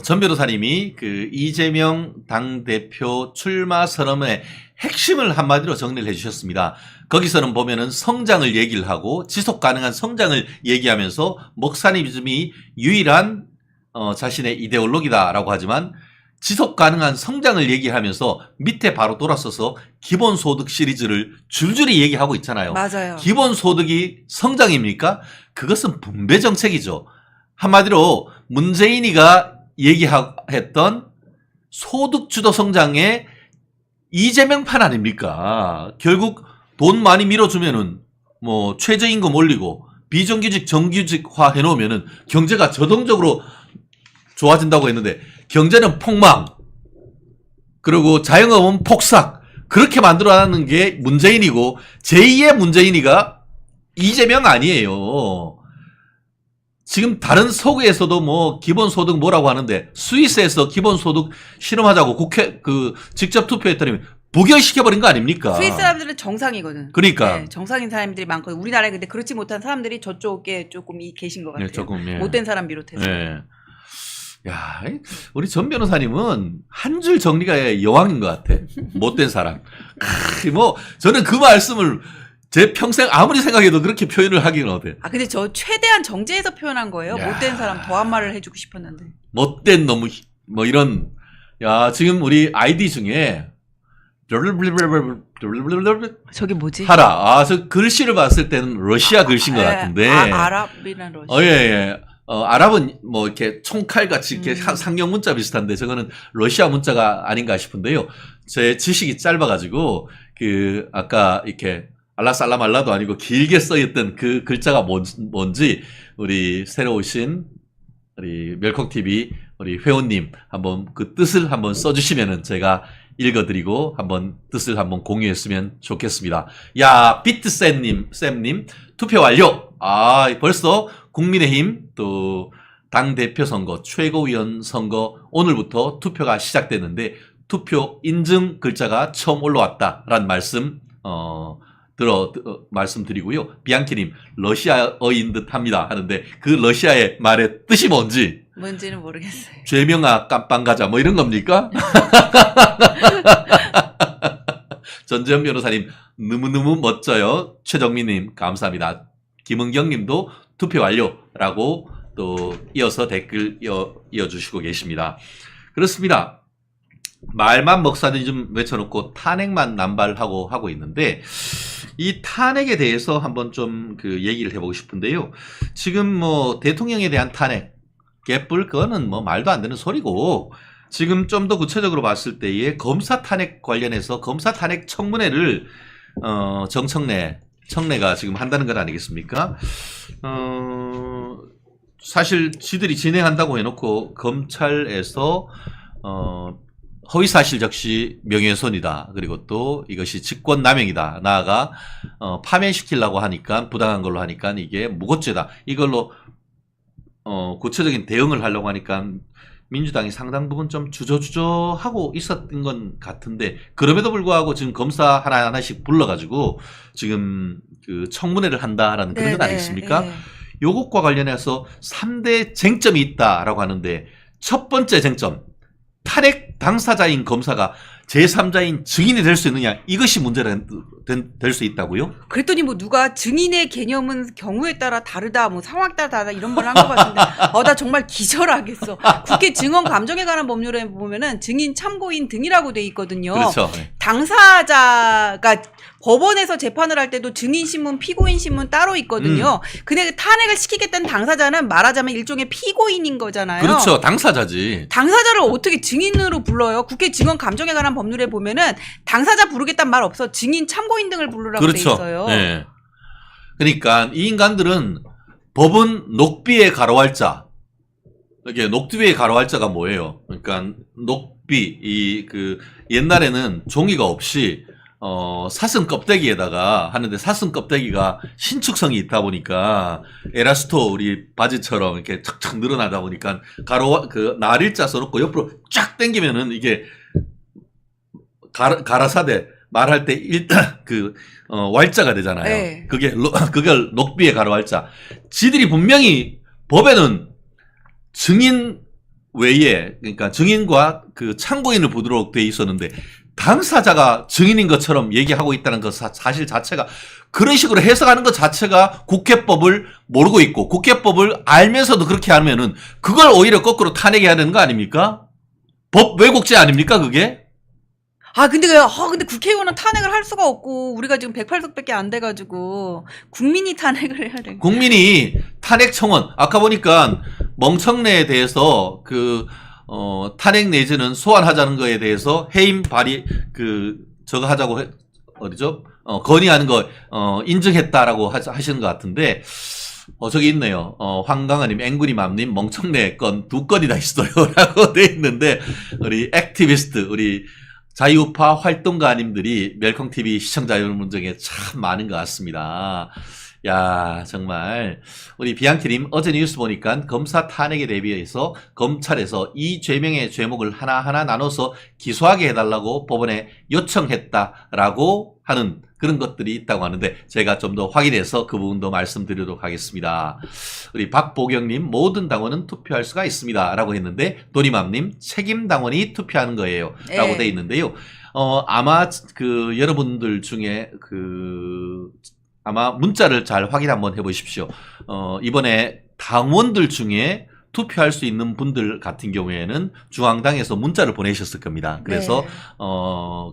전 변호사님이 그 이재명 당대표 출마 선언의 핵심을 한마디로 정리를 해주셨습니다. 거기서는 보면은 성장을 얘기를 하고 지속 가능한 성장을 얘기하면서 먹사니즘이 유일한 자신의 이데올로기다라고 하지만 지속 가능한 성장을 얘기하면서 밑에 바로 돌아서서 기본소득 시리즈를 줄줄이 얘기하고 있잖아요. 맞아요. 기본소득이 성장입니까? 그것은 분배 정책이죠. 한마디로 문재인이가 얘기했던 소득주도 성장의 이재명판 아닙니까? 결국 돈 많이 밀어주면은 뭐 최저임금 올리고 비정규직 정규직화 해놓으면은 경제가 저동적으로 좋아진다고 했는데 경제는 폭망, 그리고 자영업은 폭삭, 그렇게 만들어가는 게 문재인이고 제2의 문재인이가 이재명 아니에요. 지금 다른 서구에서도 뭐 기본소득 뭐라고 하는데 스위스에서 기본소득 실험하자고 국회 직접 투표했더니 부결시켜버린 거 아닙니까? 스위스 사람들은 정상이거든. 그러니까. 네, 정상인 사람들이 많거든. 우리나라에 근데 그렇지 못한 사람들이 저쪽에 조금 계신 것 같아요. 네, 조금, 예. 못된 사람 비롯해서. 예. 야, 우리 전 변호사님은 한 줄 정리가 여왕인 것 같아. 못된 사람. 뭐 저는 그 말씀을 제 평생 아무리 생각해도 그렇게 표현을 하기는 어때. 아 근데 저 최대한 정제해서 표현한 거예요. 야. 못된 사람 더한 말을 해주고 싶었는데. 못된 놈, 뭐 이런. 야, 지금 우리 아이디 중에 저게 뭐지? 하라. 아, 저 글씨를 봤을 때는 러시아 글씨인 것 같은데. 아랍이란 러시아. 예, 예. 아랍은 뭐 이렇게 총칼같이 이렇게 상형 문자 비슷한데 저거는 러시아 문자가 아닌가 싶은데요. 제 지식이 짧아가지고 아까 이렇게 알라살라말라도 아니고 길게 써있던 그 글자가 뭔지 우리 새로 오신 우리 멸콩TV 우리 회원님 한번 그 뜻을 한번 써주시면은 제가 읽어드리고 한번 뜻을 한번 공유했으면 좋겠습니다. 야, 비트쌤님 투표 완료. 아, 벌써 국민의힘 또 당대표 선거, 최고위원 선거 오늘부터 투표가 시작됐는데 투표 인증 글자가 처음 올라왔다라는 말씀드리고요. 비앙키님 러시아어인 듯합니다 하는데 그 러시아의 말의 뜻이 뭔지는 모르겠어요. 죄명아 깜빵가자 뭐 이런 겁니까? 전재현 변호사님 너무너무 멋져요. 최정민님 감사합니다. 김은경님도 투표 완료라고 또 이어서 댓글 이어주시고 계십니다. 그렇습니다. 말만 먹사들이 좀 외쳐놓고 탄핵만 남발하고 하고 있는데 이 탄핵에 대해서 한번 좀 얘기를 해보고 싶은데요. 지금 뭐 대통령에 대한 탄핵, 개뿔 그거는 뭐 말도 안 되는 소리고 지금 좀 더 구체적으로 봤을 때에 검사 탄핵 관련해서 검사 탄핵 청문회를 청내가 지금 한다는 건 아니겠습니까? 사실 지들이 진행한다고 해놓고 검찰에서 허위사실 적시 명예훼손이다. 그리고 또 이것이 직권남용이다. 나아가 파면시키려고 하니까 부당한 걸로 하니까 이게 무고죄다. 이걸로 구체적인 대응을 하려고 하니까 민주당이 상당 부분 좀 주저하고 있었던 건 같은데 그럼에도 불구하고 지금 검사 하나하나씩 불러가지고 지금 청문회를 한다라는 그런 건 아니겠습니까? 요것과 관련해서 3대 쟁점이 있다라고 하는데 첫 번째 쟁점, 탄핵 당사자인 검사가 제3자인 증인이 될 수 있느냐, 이것이 문제가 될 수 있다고요? 그랬더니 뭐 누가 증인의 개념은 경우에 따라 다르다, 뭐 상황에 따라 다르다 이런 걸 한 것 같은데 나 정말 기절하겠어. 국회 증언 감정에 관한 법률에 보면은 증인, 참고인 등이라고 돼 있거든요. 그렇죠. 당사자가 법원에서 재판을 할 때도 증인 신문, 피고인 신문 따로 있거든요. 근데 탄핵을 시키겠다는 당사자는 말하자면 일종의 피고인인 거잖아요. 그렇죠. 당사자지. 당사자를 어떻게 증인으로 불러요? 국회 증언 감정에 관한 법률에 보면은 당사자 부르겠다는 말 없어. 증인, 참고인 등을 부르라고 돼 있어요. 네. 그러니까 이 인간들은 법은 녹비의 가로할자. 이게 녹비의 가로할자가 뭐예요? 그러니까 녹비 옛날에는 종이가 없이 사슴 껍데기에다가 하는데 사슴 껍데기가 신축성이 있다 보니까 에라스토 우리 바지처럼 이렇게 척척 늘어나다 보니까 날일자 써놓고 옆으로 쫙 당기면은 이게 가라사대 말할 때 일단 왈자가 되잖아요. 네. 그걸 녹비의 가로왈자. 지들이 분명히 법에는 증인 외에 그러니까 증인과 참고인을 부르도록 돼 있었는데 당사자가 증인인 것처럼 얘기하고 있다는 그 사실 자체가 그런 식으로 해석하는 것 자체가 국회법을 모르고 있고 국회법을 알면서도 그렇게 하면은 그걸 오히려 거꾸로 탄핵해야 되는 거 아닙니까? 법 왜곡죄 아닙니까 그게? 근데 국회의원은 탄핵을 할 수가 없고 우리가 지금 108석밖에 안 돼가지고 국민이 탄핵을 해야 돼. 국민이 탄핵 청원 아까 보니까 멍청내에 대해서 탄핵 내지는 소환하자는 거에 대해서 해임 발의 저거 하자고 어디죠? 건의하는 거 인정했다라고 하시는 것 같은데 저기 있네요. 황강아님, 앵구리맘님, 멍청내 건 2건이나 있어요라고 돼 있는데 우리 액티비스트, 우리 자유파 활동가님들이 멜콩TV 시청자 여러분 중에 참 많은 것 같습니다. 야, 정말 우리 비앙키님 어제 뉴스 보니까 검사 탄핵에 대비해서 검찰에서 이 죄명의 죄목을 하나하나 나눠서 기소하게 해달라고 법원에 요청했다라고 하는 그런 것들이 있다고 하는데 제가 좀 더 확인해서 그 부분도 말씀드리도록 하겠습니다. 우리 박보경님, 모든 당원은 투표할 수가 있습니다 라고 했는데 도리맘님, 책임 당원이 투표하는 거예요 라고 돼 있는데요. 아마 여러분들 중에 아마 문자를 잘 확인 한번 해보십시오. 이번에 당원들 중에 투표할 수 있는 분들 같은 경우에는 중앙당에서 문자를 보내셨을 겁니다. 그래서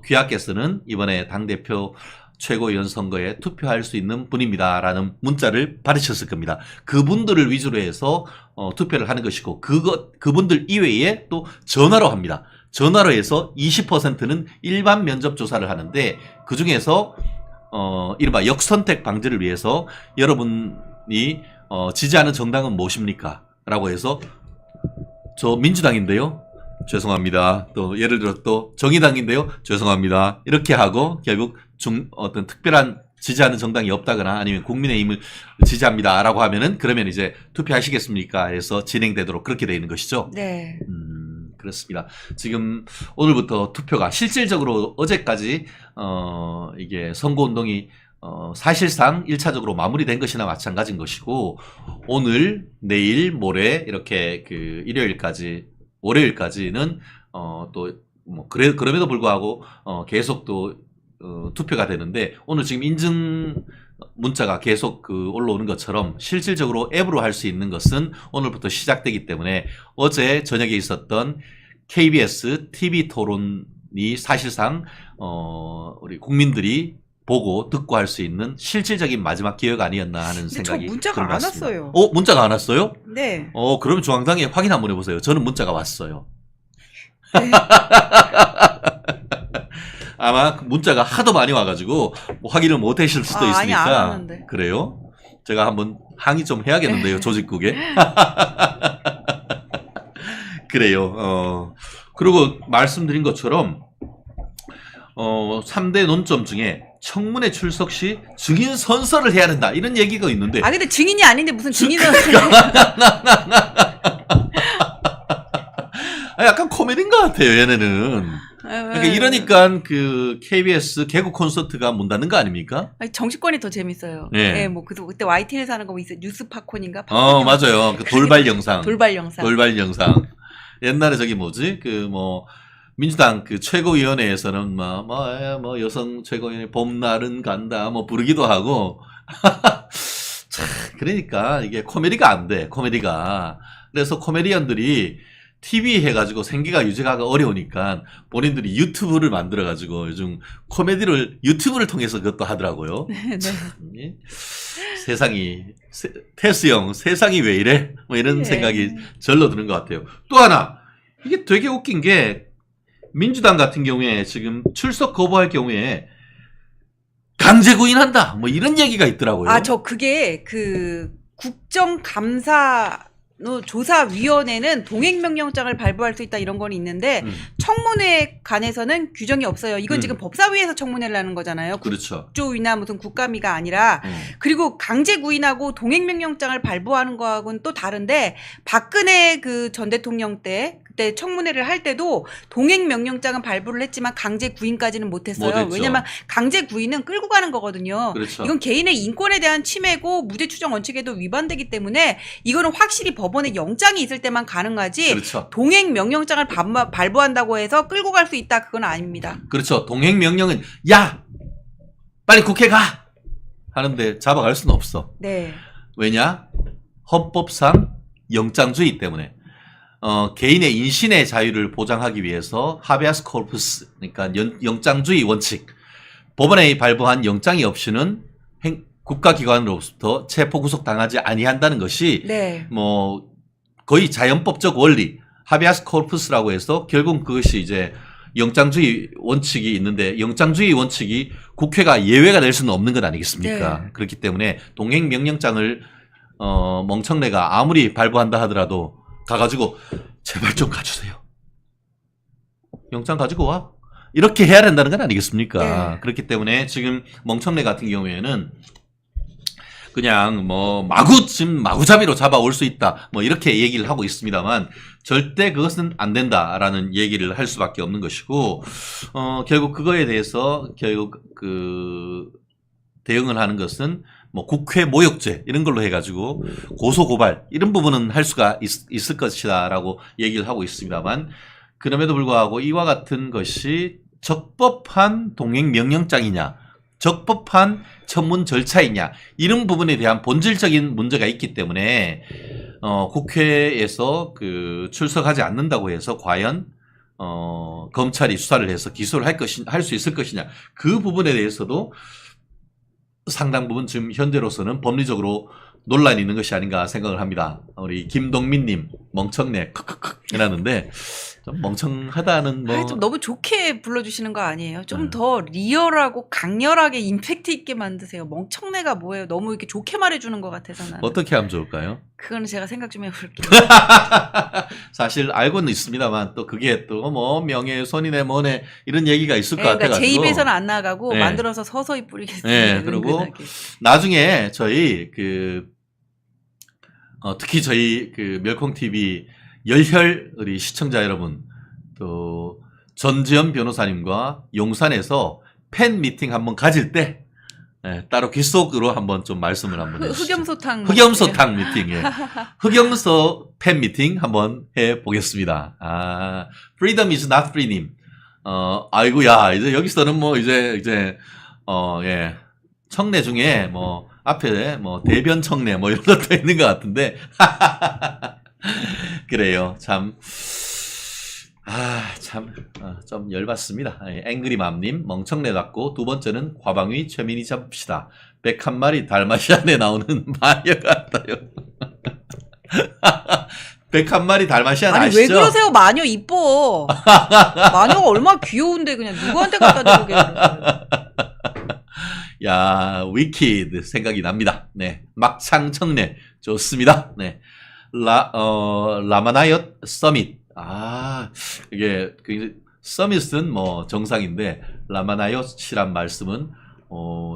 귀하께서는 이번에 당대표 최고위원 선거에 투표할 수 있는 분입니다라는 문자를 받으셨을 겁니다. 그분들을 위주로 해서 투표를 하는 것이고 그분들 이외에 또 전화로 합니다. 전화로 해서 20%는 일반 면접 조사를 하는데 그중에서 이른바 역선택 방지를 위해서 여러분이 지지하는 정당은 무엇입니까? 라고 해서 저 민주당인데요. 죄송합니다. 또 예를 들어 또 정의당인데요. 죄송합니다. 이렇게 하고 결국 어떤 특별한 지지하는 정당이 없다거나 아니면 국민의힘을 지지합니다라고 하면은 그러면 이제 투표하시겠습니까? 해서 진행되도록 그렇게 되어 있는 것이죠. 네. 그렇습니다. 지금 오늘부터 투표가 실질적으로 어제까지 이게 선거운동이 사실상 1차적으로 마무리된 것이나 마찬가지인 것이고 오늘, 내일, 모레 이렇게 일요일까지, 월요일까지는 또 뭐 그럼에도 불구하고 계속 또 투표가 되는데 오늘 지금 인증 문자가 계속 올라오는 것처럼 실질적으로 앱으로 할 수 있는 것은 오늘부터 시작되기 때문에 어제 저녁에 있었던 KBS TV 토론이 사실상 우리 국민들이 보고 듣고 할 수 있는 실질적인 마지막 기회가 아니었나 하는 생각이 저 문자가 안 왔어요. 문자가 안 왔어요? 네. 그럼 중앙당에 확인 한번 해보세요. 저는 문자가 왔어요. 네. 아마 문자가 하도 많이 와가지고 뭐 확인을 못 하실 수도 아니, 안 있으니까. 왔는데. 그래요? 제가 한번 항의 좀 해야겠는데요, 조직국에. 그래요. 그리고 말씀드린 것처럼 3대 논점 중에 청문회 출석 시 증인 선서를 해야 된다 이런 얘기가 있는데 근데 증인이 아닌데 무슨 증인을 약간 코미디인 것 같아요, 얘네는. 그러니까 이러니까 KBS 개국 콘서트가 문 닫는 거 아닙니까? 정치권이 더 재밌어요. 네. 네, 뭐 그때 YTN에서 하는 거 뭐 있어요. 뉴스 팝콘인가? 맞아요. 돌발 영상. 돌발 영상. 돌발 영상. 옛날에 저기 뭐지? 민주당 최고위원회에서는 뭐 여성 최고위원회 봄날은 간다 뭐 부르기도 하고. 참, 그러니까 이게 코미디가 안 돼. 코미디가. 그래서 코미디언들이 TV 해가지고 생계가 유지가 어려우니까 본인들이 유튜브를 만들어가지고 요즘 코미디를 유튜브를 통해서 그것도 하더라고요. 네. 세상이, 테스 형, 세상이 왜 이래? 뭐 이런 네. 생각이 절로 드는 것 같아요. 또 하나, 이게 되게 웃긴 게 민주당 같은 경우에 지금 출석 거부할 경우에 강제 구인한다. 뭐 이런 얘기가 있더라고요. 그게 국정감사 조사위원회는 동행명령장을 발부할 수 있다 이런 건 있는데 청문회에 관해서는 규정이 없어요. 이건 지금 법사위에서 청문회를 하는 거잖아요. 그렇죠. 국조위나 무슨 국감위가 아니라 그리고 강제 구인하고 동행명령장을 발부하는 거하고는 또 다른데 박근혜 전 대통령 그때 청문회를 할 때도 동행명령장은 발부를 했지만 강제 구인까지는 못했어요. 못했죠. 왜냐면 강제 구인은 끌고 가는 거거든요. 그렇죠. 이건 개인의 인권에 대한 침해고 무죄추정 원칙에도 위반되기 때문에 이거는 확실히 법원에 영장이 있을 때만 가능하지 그렇죠. 동행명령장을 발부한다고 해서 끌고 갈 수 있다 그건 아닙니다. 그렇죠. 동행명령은 야 빨리 국회 가 하는데 잡아갈 수는 없어. 네. 왜냐? 헌법상 영장주의 때문에 개인의 인신의 자유를 보장하기 위해서 하베아스 코르푸스 그러니까 영장주의 원칙 법원에 발부한 영장이 없이는 국가기관으로부터 체포 구속 당하지 아니한다는 것이 네. 뭐 거의 자연법적 원리 하베아스 코르푸스라고 해서 결국 그것이 이제 영장주의 원칙이 있는데 영장주의 원칙이 국회가 예외가 될 수는 없는 것 아니겠습니까? 네. 그렇기 때문에 동행명령장을 멍청내가 아무리 발부한다 하더라도 가가지고 제발 좀 가주세요. 영장 가지고 와. 이렇게 해야 된다는 건 아니겠습니까? 네. 그렇기 때문에 지금 멍청내 같은 경우에는 그냥 뭐 마구잡이로 잡아올 수 있다. 뭐 이렇게 얘기를 하고 있습니다만 절대 그것은 안 된다라는 얘기를 할 수밖에 없는 것이고 결국 그거에 대해서 결국 그 대응을 하는 것은 뭐 국회 모욕죄 이런 걸로 해가지고 고소 고발 이런 부분은 할 수가 있을 것이다라고 얘기를 하고 있습니다만 그럼에도 불구하고 이와 같은 것이 적법한 동행 명령장이냐 적법한 청문 절차이냐 이런 부분에 대한 본질적인 문제가 있기 때문에 국회에서 그 출석하지 않는다고 해서 과연 검찰이 수사를 해서 기소를 할 수 있을 것이냐 그 부분에 대해서도 상당 부분 지금 현재로서는 법리적으로 논란이 있는 것이 아닌가 생각을 합니다. 우리 김동민님 멍청내 크크크 해놨는데 좀 멍청하다는 뭐 좀 너무 좋게 불러주시는 거 아니에요? 좀 네. 더 리얼하고 강렬하게 임팩트 있게 만드세요. 멍청내가 뭐예요? 너무 이렇게 좋게 말해주는 것 같아서 나는. 어떻게 하면 좋을까요? 그거는 제가 생각 좀 해볼게요. 사실 알고는 있습니다만 또 그게 또 뭐 명예훼손이네 뭐네 이런 얘기가 있을 것 그러니까 같아가지고 제 입에서는 안 나가고 네. 만들어서 서서히 뿌리겠습니다. 네, 그리고 은근하게. 나중에 저희 특히 저희 그 멸콩 TV 열혈 우리 시청자 여러분 또 전지현 변호사님과 용산에서 팬 미팅 한번 가질 때 따로 귓속으로 한번 좀 말씀을 한번 해주시죠. 흑염소탕. 흑염소탕 미팅에 흑염소 팬 미팅 한번 해 보겠습니다. Freedom is not free님. 아이고야 이제 여기서는 뭐 이제 예 청래 중에 뭐 앞에 뭐 대변 청래 뭐 이런 것도 있는 것 같은데 그래요 참. 좀 열받습니다. 앵그리맘님, 멍청내답고, 두 번째는 과방위 최민희 잡읍시다. 101마리 달마시안에 나오는 마녀 같아요. 101마리 달마시안 아니 아시죠? 왜 그러세요? 마녀 이뻐. 마녀가 얼마나 귀여운데 그냥 누구한테 갖다 대고 계세요. 야, 위키드 생각이 납니다. 네. 막창청래. 좋습니다. 네. 라마나이엇 서밋. 이게, 서밋은 뭐 정상인데, 라마나이엇이란 말씀은,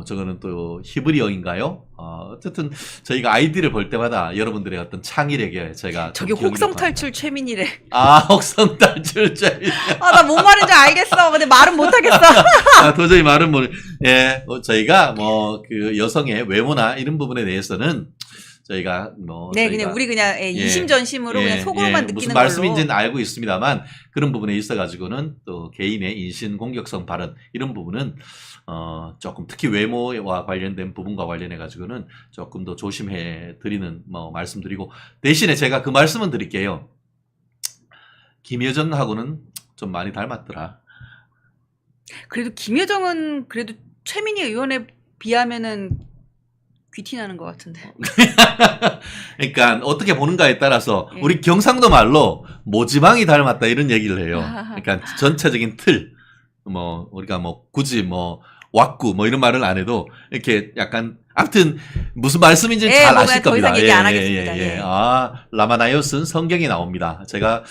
저거는 또 히브리어인가요? 어쨌든 저희가 아이디를 볼 때마다 여러분들의 어떤 창의력에 제가. 저기 혹성탈출 최민이래. 혹성탈출 최민. 나 뭔 말인지 알겠어. 근데 말은 못하겠어. 도저히 말은 못, 예, 저희가 뭐 그 여성의 외모나 이런 부분에 대해서는 저희가 뭐 네, 저희가 그냥 우리 그냥 이심전심으로 그냥 속으로만 느끼는 무슨 걸로. 말씀인지는 알고 있습니다만 그런 부분에 있어가지고는 또 개인의 인신 공격성 발언 이런 부분은 조금 특히 외모와 관련된 부분과 관련해 가지고는 조금 더 조심해 드리는 뭐 말씀드리고 대신에 제가 그 말씀은 드릴게요. 김여정하고는 좀 많이 닮았더라. 그래도 김여정은 그래도 최민희 의원에 비하면은 귀티나는 것 같은데. 그러니까 어떻게 보는가에 따라서 예. 우리 경상도 말로 모지방이 닮았다 이런 얘기를 해요. 그러니까 전체적인 틀, 뭐 우리가 뭐 굳이 뭐 왁구 뭐 이런 말을 안 해도 이렇게 약간 아무튼 무슨 말씀인지는 잘 아실 더 겁니다. 이상 얘기 안 하겠습니다. 예. 라마나이엇은 성경에 나옵니다. 제가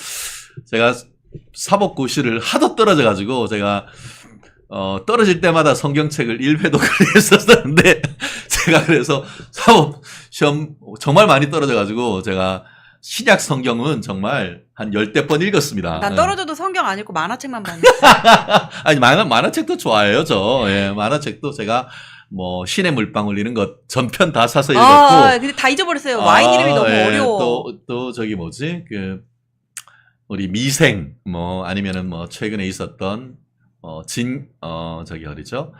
사법고시를 하도 떨어져 가지고 제가 떨어질 때마다 성경책을 1회독을 했었는데, 제가 그래서 사법 시험 정말 많이 떨어져가지고, 제가 신약 성경은 정말 한 10대 번 읽었습니다. 나 떨어져도 성경 안 읽고 만화책만 봤네. 아니, 만화책도 좋아해요, 저. 예, 만화책도 제가 뭐, 신의 물방울 이런 거 전편 다 사서 읽었고. 근데 다 잊어버렸어요. 와인 이름이 너무 어려워. 또 저기 뭐지? 우리 미생, 뭐, 아니면은 뭐, 최근에 있었던 저기 어디죠?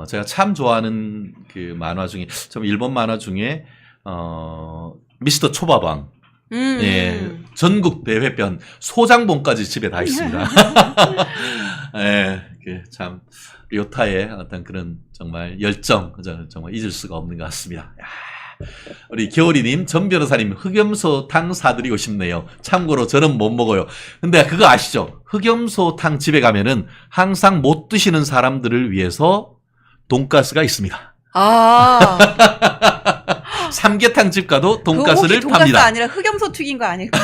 제가 참 좋아하는 그 만화 중에, 좀 일본 만화 중에, 미스터 초밥왕. 예, 전국 대회편 소장본까지 집에 다 있습니다. 예, 참, 료타의 어떤 그런 정말 열정, 정말 잊을 수가 없는 것 같습니다. 야, 우리 겨울이님, 전 변호사님, 흑염소탕 사드리고 싶네요. 참고로 저는 못 먹어요. 근데 그거 아시죠? 흑염소탕 집에 가면은 항상 못 드시는 사람들을 위해서 돈가스가 있습니다. 아. 삼계탕 집 가도 그거 돈가스를 혹시 돈가스 팝니다. 아니라 흑염소 튀긴 거 아닐까?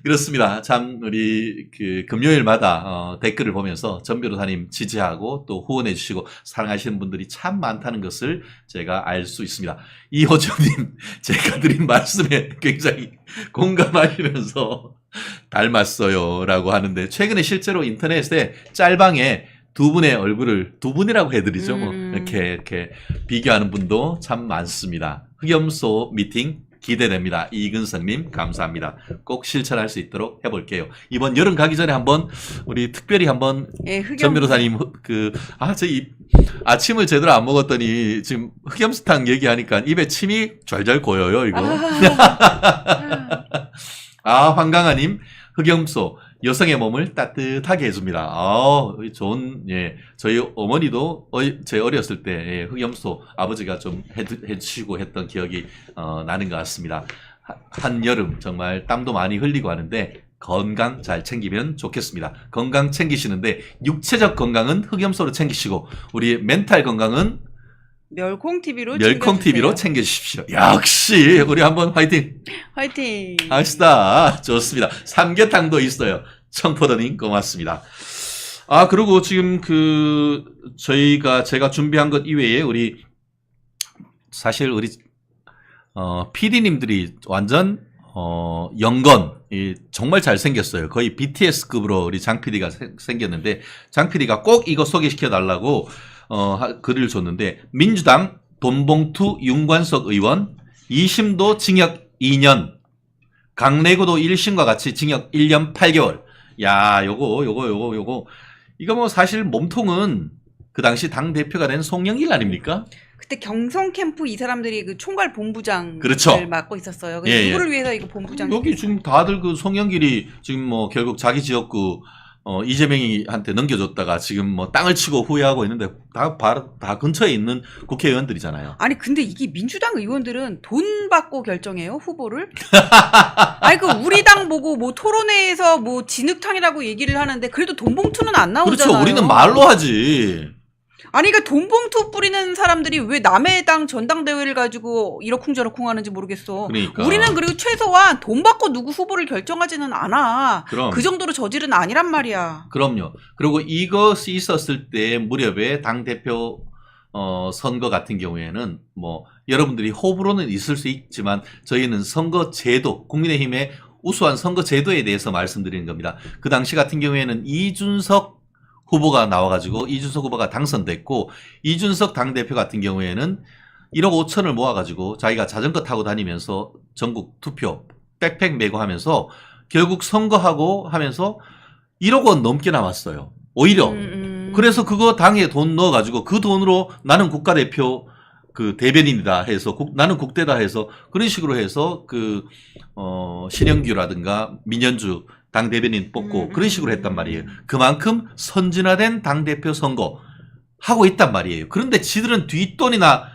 그렇습니다. 참 우리 그 금요일마다 댓글을 보면서 전 변호사님 지지하고 또 후원해 주시고 사랑하시는 분들이 참 많다는 것을 제가 알 수 있습니다. 이호정님, 제가 드린 말씀에 굉장히 공감하시면서 닮았어요 라고 하는데, 최근에 실제로 인터넷에 짤방에 두 분의 얼굴을, 두 분이라고 해드리죠. 뭐 이렇게 비교하는 분도 참 많습니다. 흑염소 미팅 기대됩니다. 이근성님 감사합니다. 꼭 실천할 수 있도록 해볼게요. 이번 여름 가기 전에 한번 우리 특별히 한번 예, 전 변호사님 저희 아침을 제대로 안 먹었더니 지금 흑염소탕 얘기하니까 입에 침이 좔좔 고여요 이거. 황강아님, 흑염소 여성의 몸을 따뜻하게 해줍니다. 좋은, 예. 저희 어머니도 제 어렸을 때, 예, 흑염소 아버지가 좀 해주시고 했던 기억이, 나는 것 같습니다. 한여름 정말 땀도 많이 흘리고 하는데, 건강 잘 챙기면 좋겠습니다. 건강 챙기시는데, 육체적 건강은 흑염소로 챙기시고, 우리 멘탈 건강은 멸콩TV로 챙겨주십시오. 역시, 우리 한번 화이팅! 화이팅! 합시다. 좋습니다. 삼계탕도 있어요. 청포도님 고맙습니다. 그리고 지금 제가 준비한 것 이외에 사실 우리 PD님들이 완전 영건, 정말 잘생겼어요. 거의 BTS급으로 우리 장 PD가 생겼는데, 장 PD가 꼭 이거 소개시켜 달라고 글을 줬는데, 민주당 돈봉투 윤관석 의원 2심도 징역 2년, 강내구도 1심과 같이 징역 1년 8개월. 야, 요거. 이거 뭐 사실 몸통은 그 당시 당대표가 된 송영길 아닙니까? 그때 경성 캠프 이 사람들이 그 총괄 본부장을 그렇죠. 맡고 있었어요. 그래서 누구를 위해서 이거 본부장? 여기 지금 다들 그 송영길이 지금 뭐 결국 자기 지역구 이재명이한테 넘겨줬다가 지금 뭐 땅을 치고 후회하고 있는데 다 근처에 있는 국회의원들이잖아요. 아니 근데 이게 민주당 의원들은 돈 받고 결정해요 후보를? 아니 우리 당 보고 뭐 토론회에서 뭐 진흙탕이라고 얘기를 하는데 그래도 돈 봉투는 안 나오잖아요. 그렇죠. 우리는 말로 하지. 아니 그러니까 돈 봉투 뿌리는 사람들이 왜 남의 당 전당대회를 가지고 이러쿵저러쿵 하는지 모르겠어. 그러니까. 우리는 그리고 최소한 돈 받고 누구 후보를 결정하지는 않아. 그럼. 그 정도로 저질은 아니란 말이야. 그럼요. 그리고 이것이 있었을 때 무렵에 당대표 선거 같은 경우에는 뭐 여러분들이 호불호는 있을 수 있지만 저희는 선거 제도, 국민의힘의 우수한 선거 제도에 대해서 말씀드리는 겁니다. 그 당시 같은 경우에는 이준석 후보가 나와가지고 이준석 후보가 당선됐고, 이준석 당대표 같은 경우에는 1억 5천을 모아가지고 자기가 자전거 타고 다니면서 전국 투표 백팩 메고 하면서 결국 선거하고 하면서 1억 원 넘게 남았어요. 오히려. 그래서 그거 당에 돈 넣어가지고 그 돈으로 나는 국가대표 대변인이다 해서 나는 국대다 해서 그런 식으로 해서 신영규라든가 민현주 당대변인 뽑고 그런 식으로 했단 말이에요. 그만큼 선진화된 당대표 선거 하고 있단 말이에요. 그런데 지들은 뒷돈이나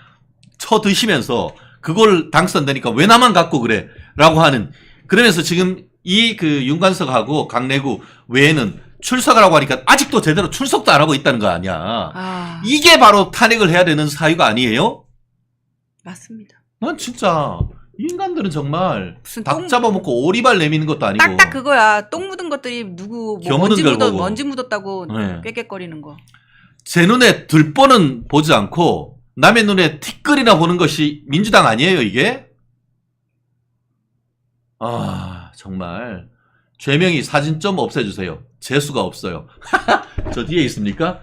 쳐드시면서 그걸 당선되니까 왜 나만 갖고 그래? 라고 하는, 그러면서 지금 윤관석하고 강내구 외에는 출석을 하고 하니까 아직도 제대로 출석도 안 하고 있다는 거 아니야. 이게 바로 탄핵을 해야 되는 사유가 아니에요? 맞습니다. 난 진짜 이 인간들은 정말 닭 잡아먹고 오리발 내미는 것도 아니고 딱 그거야. 똥 묻은 것들이 누구 뭐 먼지 묻었다고 네. 꾀꾀거리는 거. 제 눈에 들보는 보지 않고 남의 눈에 티끌이나 보는 것이 민주당 아니에요 이게? 정말 죄명이 사진 좀 없애주세요. 재수가 없어요. 저 뒤에 있습니까?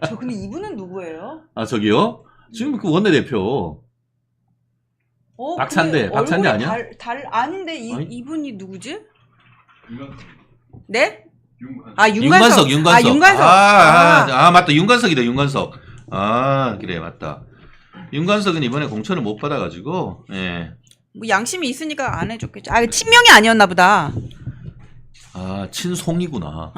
저 근데 이분은 누구예요? 저기요? 지금 그 원내대표. 박찬대 아니야? 아닌데 아니? 이분이 누구지? 윤관석. 네? 윤관석. 윤관석. 맞다. 윤관석이다, 윤관석. 그래, 맞다. 윤관석은 이번에 공천을 못 받아가지고, 예. 뭐 양심이 있으니까 안 해줬겠죠. 친명이 아니었나 보다. 아, 친송이구나.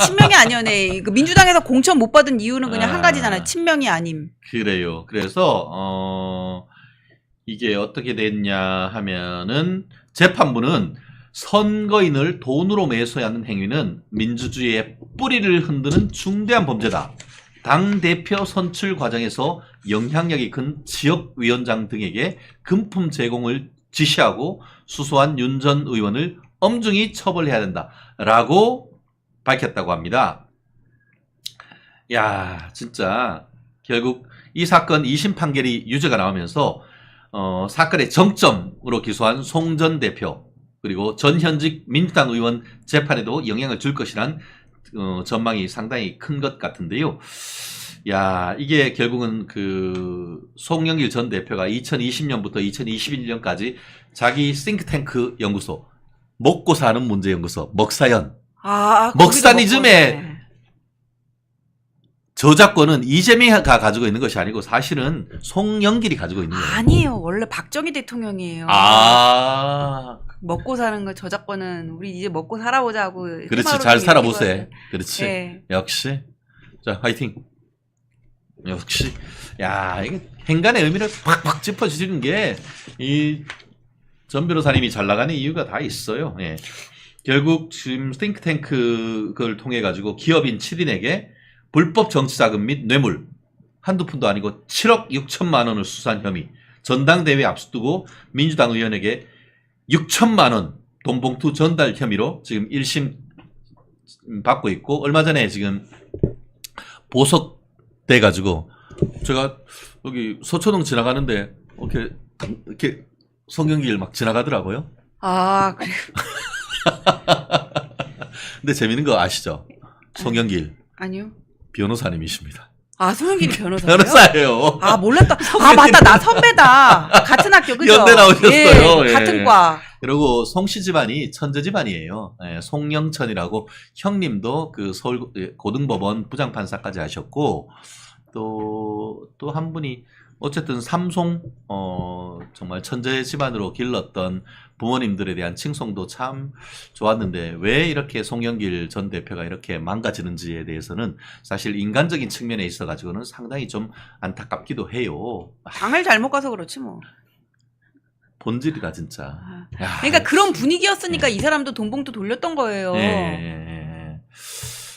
친명이 아니었네. 그 민주당에서 공천 못 받은 이유는 그냥 한 아. 가지잖아요. 친명이 아님. 그래요. 그래서 이게 어떻게 됐냐 하면은 재판부는 선거인을 돈으로 매수하는 행위는 민주주의의 뿌리를 흔드는 중대한 범죄다. 당대표 선출 과정에서 영향력이 큰 지역위원장 등에게 금품 제공을 지시하고 수수한 윤 전 의원을 엄중히 처벌해야 된다라고 밝혔다고 합니다. 야, 진짜 결국 이 사건 2심 판결이 유죄가 나오면서 사건의 정점으로 기소한 송 전 대표 그리고 전현직 민주당 의원 재판에도 영향을 줄 것이란 전망이 상당히 큰 것 같은데요. 야, 이게 결국은 그 송영길 전 대표가 2020년부터 2021년까지 자기 싱크탱크 연구소 먹고 사는 문제 연구소 먹사연 먹사니즘의 저작권은 이재명이가 가지고 있는 것이 아니고 사실은 송영길이 가지고 있는 거예요. 아니에요. 원래 박정희 대통령이에요. 아, 먹고 사는 거 저작권은 우리 이제 먹고 살아보자고. 그렇지. 잘 살아보세. 그렇지. 네. 역시. 자, 화이팅. 역시. 야, 이게 행간의 의미를 팍팍 짚어주시는 게 이 전 변호사님이 잘 나가는 이유가 다 있어요. 예. 결국 지금 싱크탱크를 통해 가지고 기업인 7인에게 불법 정치자금 및 뇌물 한두 푼도 아니고 7억 6천만 원을 수수한 혐의, 전당대회 앞두고 민주당 의원에게 6천만 원 돈봉투 전달 혐의로 지금 1심 받고 있고, 얼마 전에 지금 보석돼 가지고 제가 여기 서초동 지나가는데 이렇게 송영길 막 지나가더라고요. 아, 그래요? 근데 재밌는 거 아시죠? 송영길 아니요. 변호사님이십니다. 아, 송영길이 변호사예요? 변호사예요. 아, 몰랐다. 아, 맞다. 나 선배다. 같은 학교, 그죠? 연대 나오셨어요. 예, 예. 같은 과. 그리고 송씨 집안이 천재 집안이에요. 예, 송영천이라고 형님도 그 서울 고등법원 부장판사까지 하셨고, 또 한 분이 어쨌든 삼송 정말 천재 집안으로 길렀던 부모님들에 대한 칭송도 참 좋았는데, 왜 이렇게 송영길 전 대표가 이렇게 망가지는지에 대해서는 사실 인간적인 측면에 있어 가지고는 상당히 좀 안타깝기도 해요. 당을 잘못 가서 그렇지 뭐. 본질이다 진짜. 야, 그러니까 그런 역시. 분위기였으니까 예. 이 사람도 돈봉투 돌렸던 거예요. 예.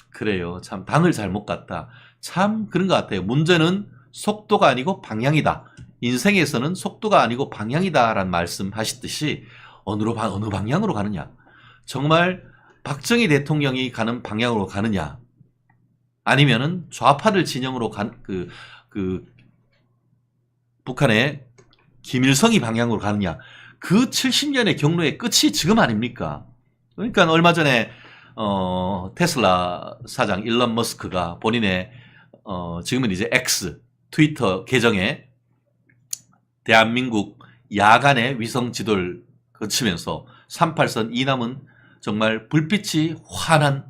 그래요. 참 당을 잘못 갔다. 참 그런 것 같아요. 문제는 속도가 아니고 방향이다. 인생에서는 속도가 아니고 방향이다라는 말씀 하시듯이 어느 방향으로 가느냐. 정말 박정희 대통령이 가는 방향으로 가느냐. 아니면은 좌파를 진영으로 북한의 김일성이 방향으로 가느냐. 그 70년의 경로의 끝이 지금 아닙니까? 그러니까 얼마 전에 테슬라 사장 일론 머스크가 본인의 지금은 이제 X 트위터 계정에 대한민국 야간의 위성 지도를 거치면서 38선 이남은 정말 불빛이 환한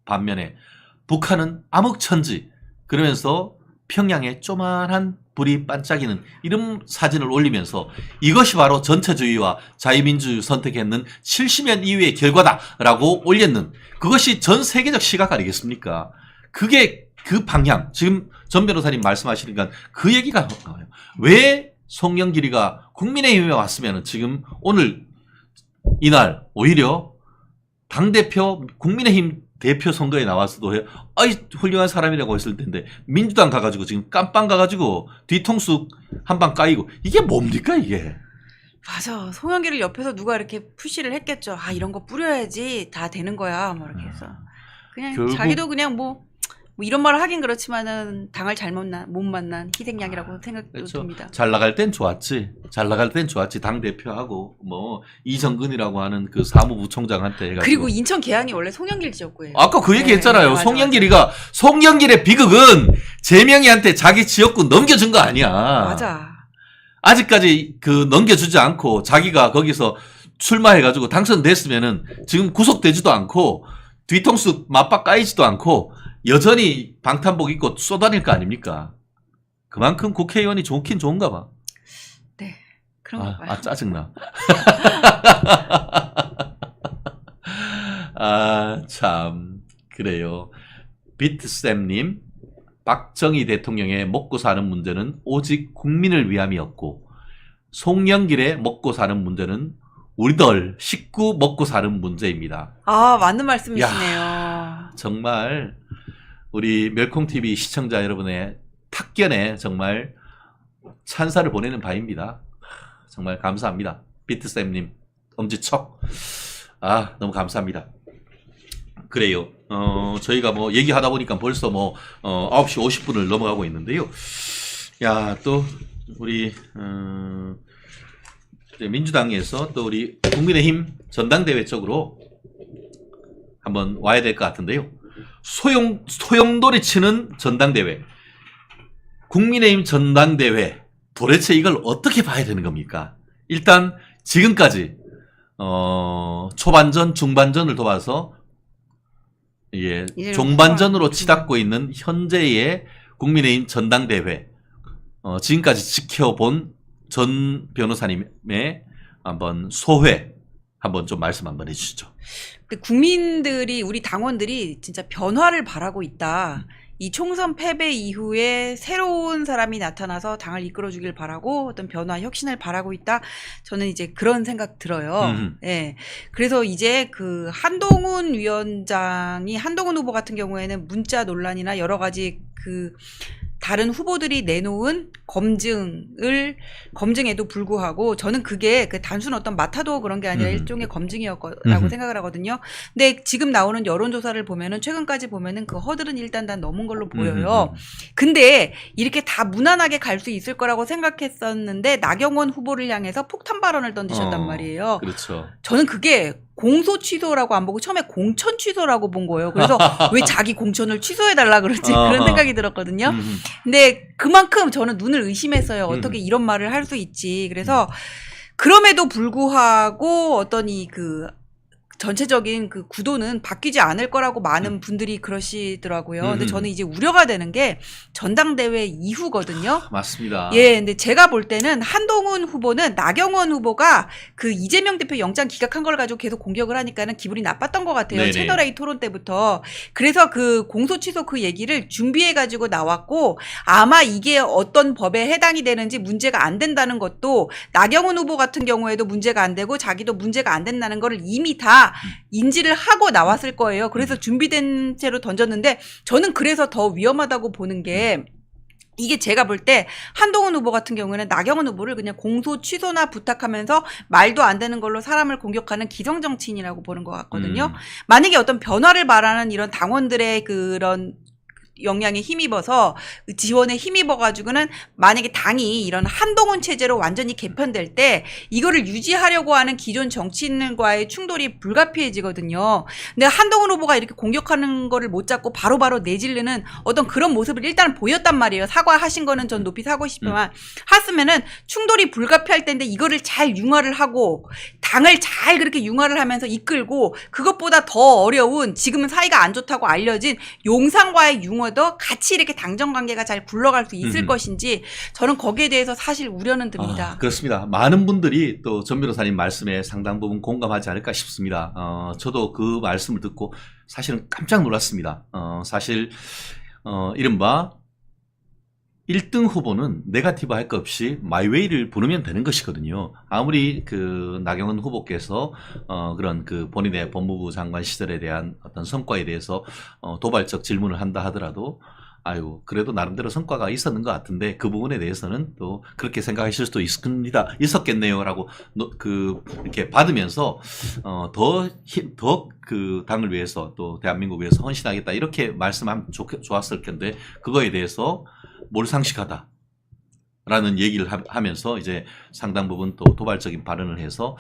반면에 북한은 암흑천지, 그러면서 평양에 조만한 불이 반짝이는 이런 사진을 올리면서 이것이 바로 전체주의와 자유민주 선택했는 70년 이후의 결과다라고 올렸는, 그것이 전 세계적 시각 아니겠습니까? 그게 그 방향, 지금 전 변호사님 말씀하시니까 그 얘기가 나와요. 왜 송영길이가 국민의힘에 왔으면 지금 오늘 이날 오히려 당대표 국민의힘 대표 선거에 나와서도 아이 훌륭한 사람이라고 했을 텐데 민주당 가가지고 지금 깜빵 가가지고 뒤통수 한 방 까이고, 이게 뭡니까 이게? 맞아. 송영길을 옆에서 누가 이렇게 푸시를 했겠죠. 아, 이런 거 뿌려야지 다 되는 거야. 뭐 이렇게 해서. 그냥 결국- 자기도 그냥 뭐 이런 말을 하긴 그렇지만은 당을 못 만난 희생양이라고 생각도 그렇죠. 듭니다. 잘 나갈 땐 좋았지. 잘 나갈 땐 좋았지. 당 대표하고 뭐 이정근이라고 하는 그 사무부총장한테 해가지고. 그리고 인천 계양이 원래 송영길 지역구예요. 아까 그 얘기 네, 했잖아요. 맞아, 송영길의 비극은 재명이한테 자기 지역구 넘겨준 거 아니야. 맞아. 아직까지 그 넘겨주지 않고 자기가 거기서 출마해가지고 당선됐으면은 지금 구속되지도 않고 뒤통수 맞박 까이지도 않고 여전히 방탄복 입고 쏘다닐 거 아닙니까? 그만큼 국회의원이 좋긴 좋은가 봐. 네. 그런 거 봐요. 짜증나. 비트쌤님, 박정희 대통령의 먹고 사는 문제는 오직 국민을 위함이었고 송영길의 먹고 사는 문제는 우리들 식구 먹고 사는 문제입니다. 아, 맞는 말씀이시네요. 정말 우리 멸콩TV 시청자 여러분의 탁견에 정말 찬사를 보내는 바입니다. 정말 감사합니다. 비트쌤님 엄지척. 아, 너무 감사합니다. 그래요. 저희가 뭐 얘기하다 보니까 벌써 9시 50분을 넘어가고 있는데요. 야, 또 우리 이제 민주당에서 또 우리 국민의힘 전당대회 쪽으로 한번 와야 될 것 같은데요. 소용돌이 치는 전당대회. 국민의힘 전당대회. 도대체 이걸 어떻게 봐야 되는 겁니까? 일단 지금까지 초반전, 중반전을 도와서 이게 종반전으로 치닫고 있는 현재의 국민의힘 전당대회. 지금까지 지켜본 전 변호사님의 한번 소회 한번 좀 말씀 한번 해주시죠. 국민들이, 우리 당원들이 진짜 변화를 바라고 있다. 이 총선 패배 이후에 새로운 사람이 나타나서 당을 이끌어주길 바라고 어떤 변화, 혁신을 바라고 있다. 저는 이제 그런 생각 들어요. 예. 그래서 이제 그 한동훈 후보 같은 경우에는 문자 논란이나 여러 가지 그 다른 후보들이 내놓은 검증에도 불구하고 저는 그게 그 단순 어떤 마타도 그런 게 아니라 일종의 검증이었라고 생각을 하거든요. 근데 지금 나오는 여론조사를 보면은 최근까지 보면은 그 허들은 일단 다 넘은 걸로 보여요. 근데 이렇게 다 무난하게 갈 수 있을 거라고 생각했었는데 나경원 후보를 향해서 폭탄 발언을 던지셨단 말이에요. 그렇죠. 저는 그게 공소 취소라고 안 보고 처음에 공천 취소라고 본 거예요. 그래서 왜 자기 공천을 취소해달라 그러지? 그런 생각이 들었거든요. 근데 그만큼 저는 눈을 의심했어요. 어떻게 이런 말을 할 수 있지. 그래서 그럼에도 불구하고 어떤 전체적인 그 구도는 바뀌지 않을 거라고 많은 분들이 그러시더라고요. 근데 저는 이제 우려가 되는 게 전당대회 이후거든요. 맞습니다. 예, 근데 제가 볼 때는 한동훈 후보는 나경원 후보가 그 이재명 대표 영장 기각한 걸 가지고 계속 공격을 하니까는 기분이 나빴던 것 같아요. 네네. 채널A 토론 때부터. 그래서 그 공소 취소 그 얘기를 준비해 가지고 나왔고 아마 이게 어떤 법에 해당이 되는지 문제가 안 된다는 것도 나경원 후보 같은 경우에도 문제가 안 되고 자기도 문제가 안 된다는 거를 이미 다 인지를 하고 나왔을 거예요. 그래서 준비된 채로 던졌는데 저는 그래서 더 위험하다고 보는 게 이게 제가 볼 때 한동훈 후보 같은 경우에는 나경원 후보를 그냥 공소 취소나 부탁하면서 말도 안 되는 걸로 사람을 공격하는 기성정치인이라고 보는 것 같거든요. 만약에 어떤 변화를 바라는 이런 당원들의 그런 영향에 힘입어서 지원에 힘입어가지고는 만약에 당이 이런 한동훈 체제로 완전히 개편될 때 이거를 유지하려고 하는 기존 정치인과의 충돌이 불가피해지거든요. 근데 한동훈 후보가 이렇게 공격하는 거를 못 잡고 바로바로 내지르는 어떤 그런 모습을 일단 보였단 말이에요. 사과하신 거는 전 높이 사고 싶지만 했으면은 충돌이 불가피할 텐데 이거를 잘 융화를 하고 당을 잘 그렇게 융화를 하면서 이끌고 그것보다 더 어려운 지금은 사이가 안 좋다고 알려진 용산과의 융화도 같이 이렇게 당정 관계가 잘 굴러갈 수 있을 것인지 저는 거기에 대해서 사실 우려는 듭니다. 그렇습니다. 많은 분들이 또 전 변호사님 말씀에 상당 부분 공감하지 않을까 싶습니다. 저도 그 말씀을 듣고 사실은 깜짝 놀랐습니다. 사실 이른바 1등 후보는 네거티브 할 것 없이 마이웨이를 부르면 되는 것이거든요. 아무리 그 나경원 후보께서 그런 그 본인의 법무부 장관 시절에 대한 어떤 성과에 대해서 도발적 질문을 한다 하더라도 아유 그래도 나름대로 성과가 있었는 것 같은데 그 부분에 대해서는 또 그렇게 생각하실 수도 있었겠네요라고 이렇게 받으면서 더 그 당을 위해서 또 대한민국 위해서 헌신하겠다 이렇게 말씀하면 좋았을 텐데 그거에 대해서 몰상식하다 라는 얘기를 하면서 이제 상당 부분 또 도발적인 발언을 해서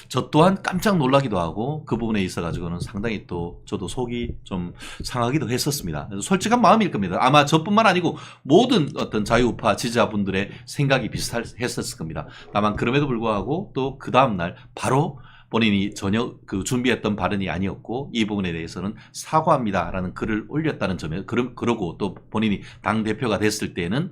저 또한 깜짝 놀라기도 하고 그 부분에 있어 가지고는 상당히 또 저도 속이 좀 상하기도 했었습니다. 솔직한 마음일 겁니다. 아마 저뿐만 아니고 모든 어떤 자유우파 지지자분들의 생각이 비슷했었을 겁니다. 다만 그럼에도 불구하고 또 그 다음날 바로 본인이 전혀 그 준비했던 발언이 아니었고 이 부분에 대해서는 사과합니다라는 글을 올렸다는 점에 그러고 또 본인이 당대표가 됐을 때는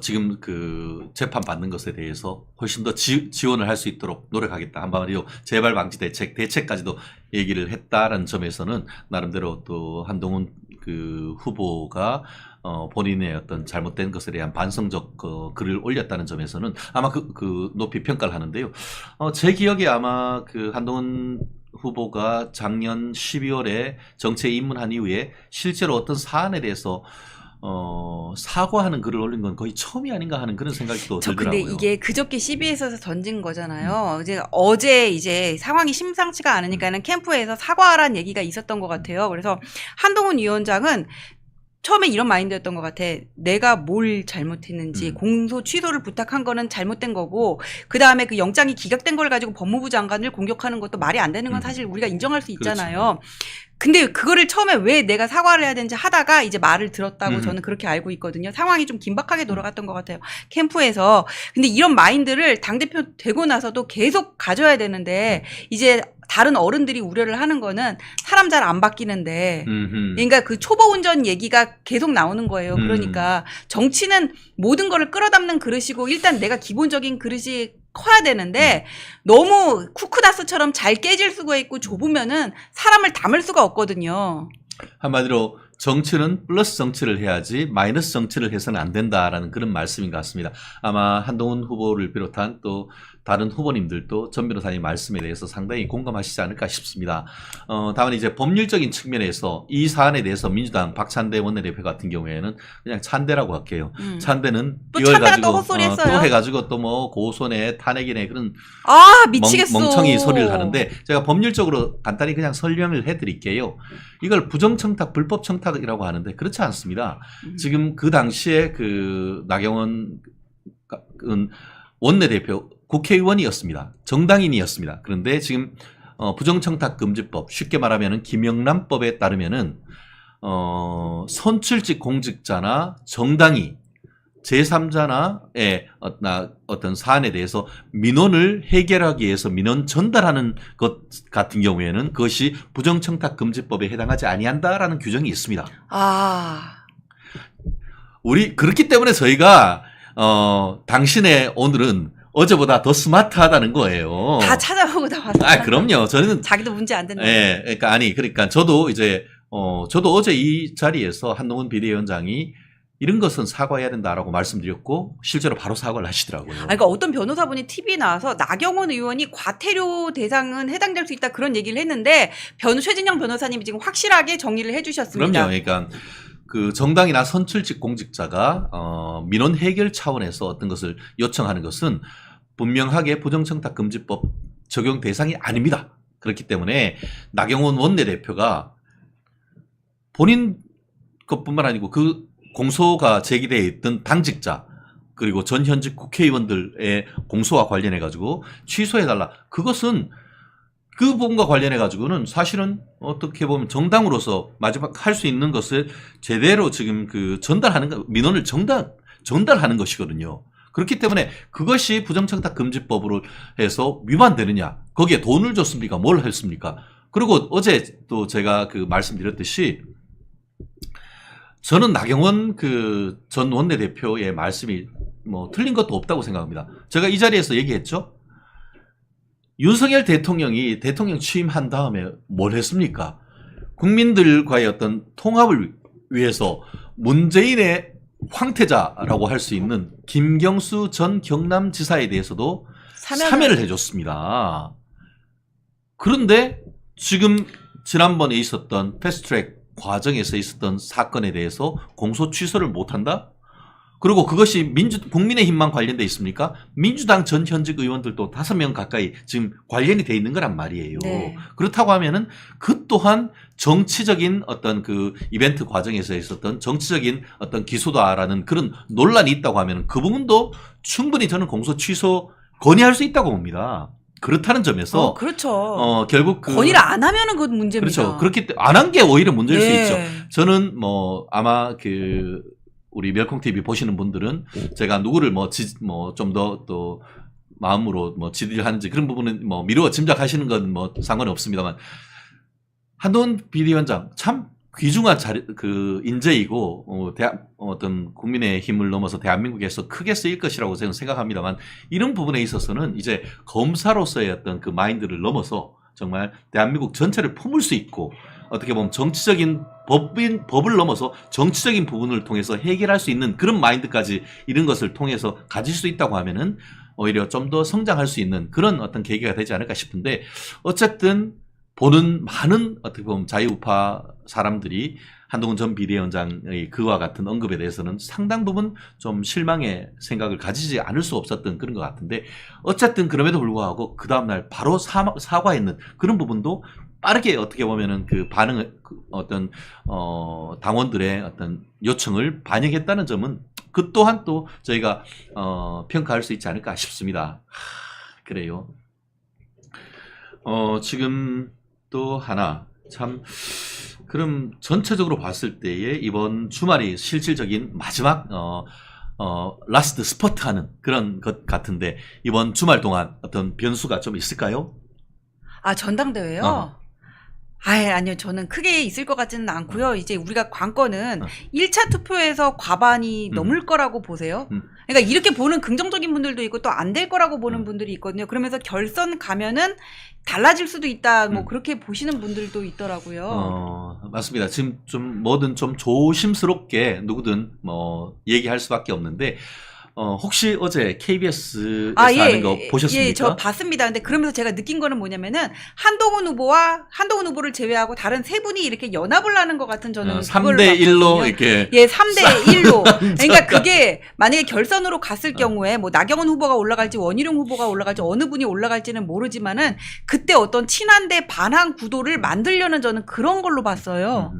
지금 그 재판 받는 것에 대해서 훨씬 더 지원을 할 수 있도록 노력하겠다. 한마디로 재발 방지 대책까지도 얘기를 했다라는 점에서는 나름대로 또 한동훈 그 후보가 본인의 어떤 잘못된 것에 대한 반성적 글을 올렸다는 점에서는 아마 그 높이 평가를 하는데요. 제 기억에 아마 그 한동훈 후보가 작년 12월에 정치에 입문한 이후에 실제로 어떤 사안에 대해서 사과하는 글을 올린 건 거의 처음이 아닌가 하는 그런 생각이 또 저 들더라고요. 근데 이게 그저께 CBS에서 던진 거잖아요. 이제 어제 이제 상황이 심상치가 않으니까는 캠프에서 사과하라는 얘기가 있었던 것 같아요. 그래서 한동훈 위원장은 처음에 이런 마인드였던 것 같아. 내가 뭘 잘못했는지 공소 취소를 부탁한 거는 잘못된 거고 그 다음에 그 영장이 기각된 걸 가지고 법무부 장관을 공격하는 것도 말이 안 되는 건 사실 우리가 인정할 수 있잖아요. 그렇죠. 근데 그거를 처음에 왜 내가 사과를 해야 되는지 하다가 이제 말을 들었다고 저는 그렇게 알고 있거든요. 상황이 좀 긴박하게 돌아갔던 것 같아요. 캠프에서. 근데 이런 마인드를 당대표 되고 나서도 계속 가져야 되는데 이제 다른 어른들이 우려를 하는 거는 사람 잘 안 바뀌는데 그러니까 그 초보 운전 얘기가 계속 나오는 거예요. 그러니까 정치는 모든 거를 끌어담는 그릇이고 일단 내가 기본적인 그릇이 커야 되는데 너무 쿠크다스처럼 잘 깨질 수가 있고 좁으면은 사람을 담을 수가 없거든요. 한마디로 정치는 플러스 정치를 해야지 마이너스 정치를 해서는 안 된다라는 그런 말씀인 것 같습니다. 아마 한동훈 후보를 비롯한 또 다른 후보님들도 전 변호사님 말씀에 대해서 상당히 공감하시지 않을까 싶습니다. 다만 이제 법률적인 측면에서 이 사안에 대해서 민주당 박찬대 원내대표 같은 경우에는 그냥 찬대라고 할게요. 찬대는 또 이걸 찬대가 가지고 또 헛소리 했어요. 또 해가지고 또 뭐 고소네 탄핵이네 그런 미치겠어. 멍청이 소리를 하는데 제가 법률적으로 간단히 그냥 설명을 해드릴게요. 이걸 부정청탁, 불법청탁이라고 하는데 그렇지 않습니다. 지금 그 당시에 그 나경원 원내대표 국회의원이었습니다. 정당인이었습니다. 그런데 지금 부정청탁금지법 쉽게 말하면 김영란법에 따르면은 선출직 공직자나 정당이 제3자나의 어떤 사안에 대해서 민원을 해결하기 위해서 민원 전달하는 것 같은 경우에는 그것이 부정청탁금지법에 해당하지 아니한다라는 규정이 있습니다. 그렇기 때문에 저희가 당신의 오늘은 어제보다 더 스마트하다는 거예요. 다 찾아보고 다 봤어요. 그럼요. 저는 자기도 문제 안 된다. 예, 그러니까 저도 이제 저도 어제 이 자리에서 한동훈 비대위원장이 이런 것은 사과해야 된다라고 말씀드렸고 실제로 바로 사과를 하시더라고요. 그러니까 어떤 변호사분이 TV에 나와서 나경원 의원이 과태료 대상은 해당될 수 있다 그런 얘기를 했는데 최진영 변호사님이 지금 확실하게 정리를 해주셨습니다. 그럼요. 그러니까 그 정당이나 선출직 공직자가 민원 해결 차원에서 어떤 것을 요청하는 것은 분명하게 부정청탁금지법 적용 대상이 아닙니다. 그렇기 때문에 나경원 원내대표가 본인 것뿐만 아니고 그 공소가 제기되어 있던 당직자 그리고 전 현직 국회의원들의 공소와 관련해 가지고 취소해달라. 그것은 그 부분과 관련해 가지고는 사실은 어떻게 보면 정당으로서 마지막 할 수 있는 것을 제대로 지금 그 전달하는 거 민원을 전달하는 것이거든요. 그렇기 때문에 그것이 부정청탁금지법으로 해서 위반되느냐? 거기에 돈을 줬습니까? 뭘 했습니까? 그리고 어제 또 제가 그 말씀드렸듯이 저는 나경원 그 전 원내대표의 말씀이 뭐 틀린 것도 없다고 생각합니다. 제가 이 자리에서 얘기했죠. 윤석열 대통령이 대통령 취임한 다음에 뭘 했습니까? 국민들과의 어떤 통합을 위해서 문재인의 황태자라고 할 수 있는 김경수 전 경남지사에 대해서도 사면을 해줬습니다. 그런데 지금 지난번에 있었던 패스트트랙 과정에서 있었던 사건에 대해서 공소 취소를 못한다? 그리고 그것이 국민의힘만 관련돼 있습니까? 민주당 전 현직 의원들도 5명 가까이 지금 관련이 돼 있는 거란 말이에요. 네. 그렇다고 하면은 그 또한 정치적인 어떤 그 이벤트 과정에서 있었던 정치적인 어떤 기소다라는 그런 논란이 있다고 하면 그 부분도 충분히 저는 공소 취소 건의할 수 있다고 봅니다. 그렇다는 점에서 그렇죠. 결국 건의를 안 하면은 그건 문제입니다. 그렇죠. 그렇기 때문에 안 한 게 오히려 문제일 수 네. 있죠. 저는 뭐 아마 우리 멸콩 TV 보시는 분들은 제가 누구를 좀 더 또 마음으로 지지를 하는지 그런 부분은 미루어 짐작하시는 건 상관이 없습니다만 한동훈 비대위원장 참 귀중한 그 인재이고 어떤 국민의 힘을 넘어서 대한민국에서 크게 쓰일 것이라고 저는 생각합니다만 이런 부분에 있어서는 이제 검사로서의 어떤 그 마인드를 넘어서 정말 대한민국 전체를 품을 수 있고 어떻게 보면 정치적인 법을 넘어서 정치적인 부분을 통해서 해결할 수 있는 그런 마인드까지 이런 것을 통해서 가질 수 있다고 하면은 오히려 좀 더 성장할 수 있는 그런 어떤 계기가 되지 않을까 싶은데 어쨌든 보는 많은 어떻게 보면 자유우파 사람들이 한동훈 전 비대위원장의 그와 같은 언급에 대해서는 상당 부분 좀 실망의 생각을 가지지 않을 수 없었던 그런 것 같은데 어쨌든 그럼에도 불구하고 그 다음날 바로 사과했는 그런 부분도 빠르게 어떻게 보면은 그 반응을 어떤 당원들의 어떤 요청을 반영했다는 점은 그 또한 또 저희가 평가할 수 있지 않을까 싶습니다. 그래요. 지금 또 하나 참 그럼 전체적으로 봤을 때에 이번 주말이 실질적인 마지막 라스트 스퍼트하는 그런 것 같은데 이번 주말 동안 어떤 변수가 좀 있을까요? 아, 전당대회요? 아니요. 저는 크게 있을 것 같지는 않고요. 이제 우리가 관건은 1차 투표에서 과반이 넘을 거라고 보세요. 그러니까 이렇게 보는 긍정적인 분들도 있고 또 안 될 거라고 보는 분들이 있거든요. 그러면서 결선 가면은 달라질 수도 있다. 뭐 그렇게 보시는 분들도 있더라고요. 맞습니다. 지금 좀 뭐든 좀 조심스럽게 누구든 뭐 얘기할 수밖에 없는데 혹시 어제 KBS에서 하는 거 보셨습니까? 예, 저 봤습니다. 근데 그러면서 제가 느낀 거는 뭐냐면은 한동훈 후보를 제외하고 다른 세 분이 이렇게 연합을 하는 것 같은 저는 3대 1로 이렇게 예, 3대 1로. 그러니까 그게 만약에 결선으로 갔을 경우에 뭐 나경원 후보가 올라갈지 원희룡 후보가 올라갈지 어느 분이 올라갈지는 모르지만은 그때 어떤 친한대 반한 구도를 만들려는 저는 그런 걸로 봤어요.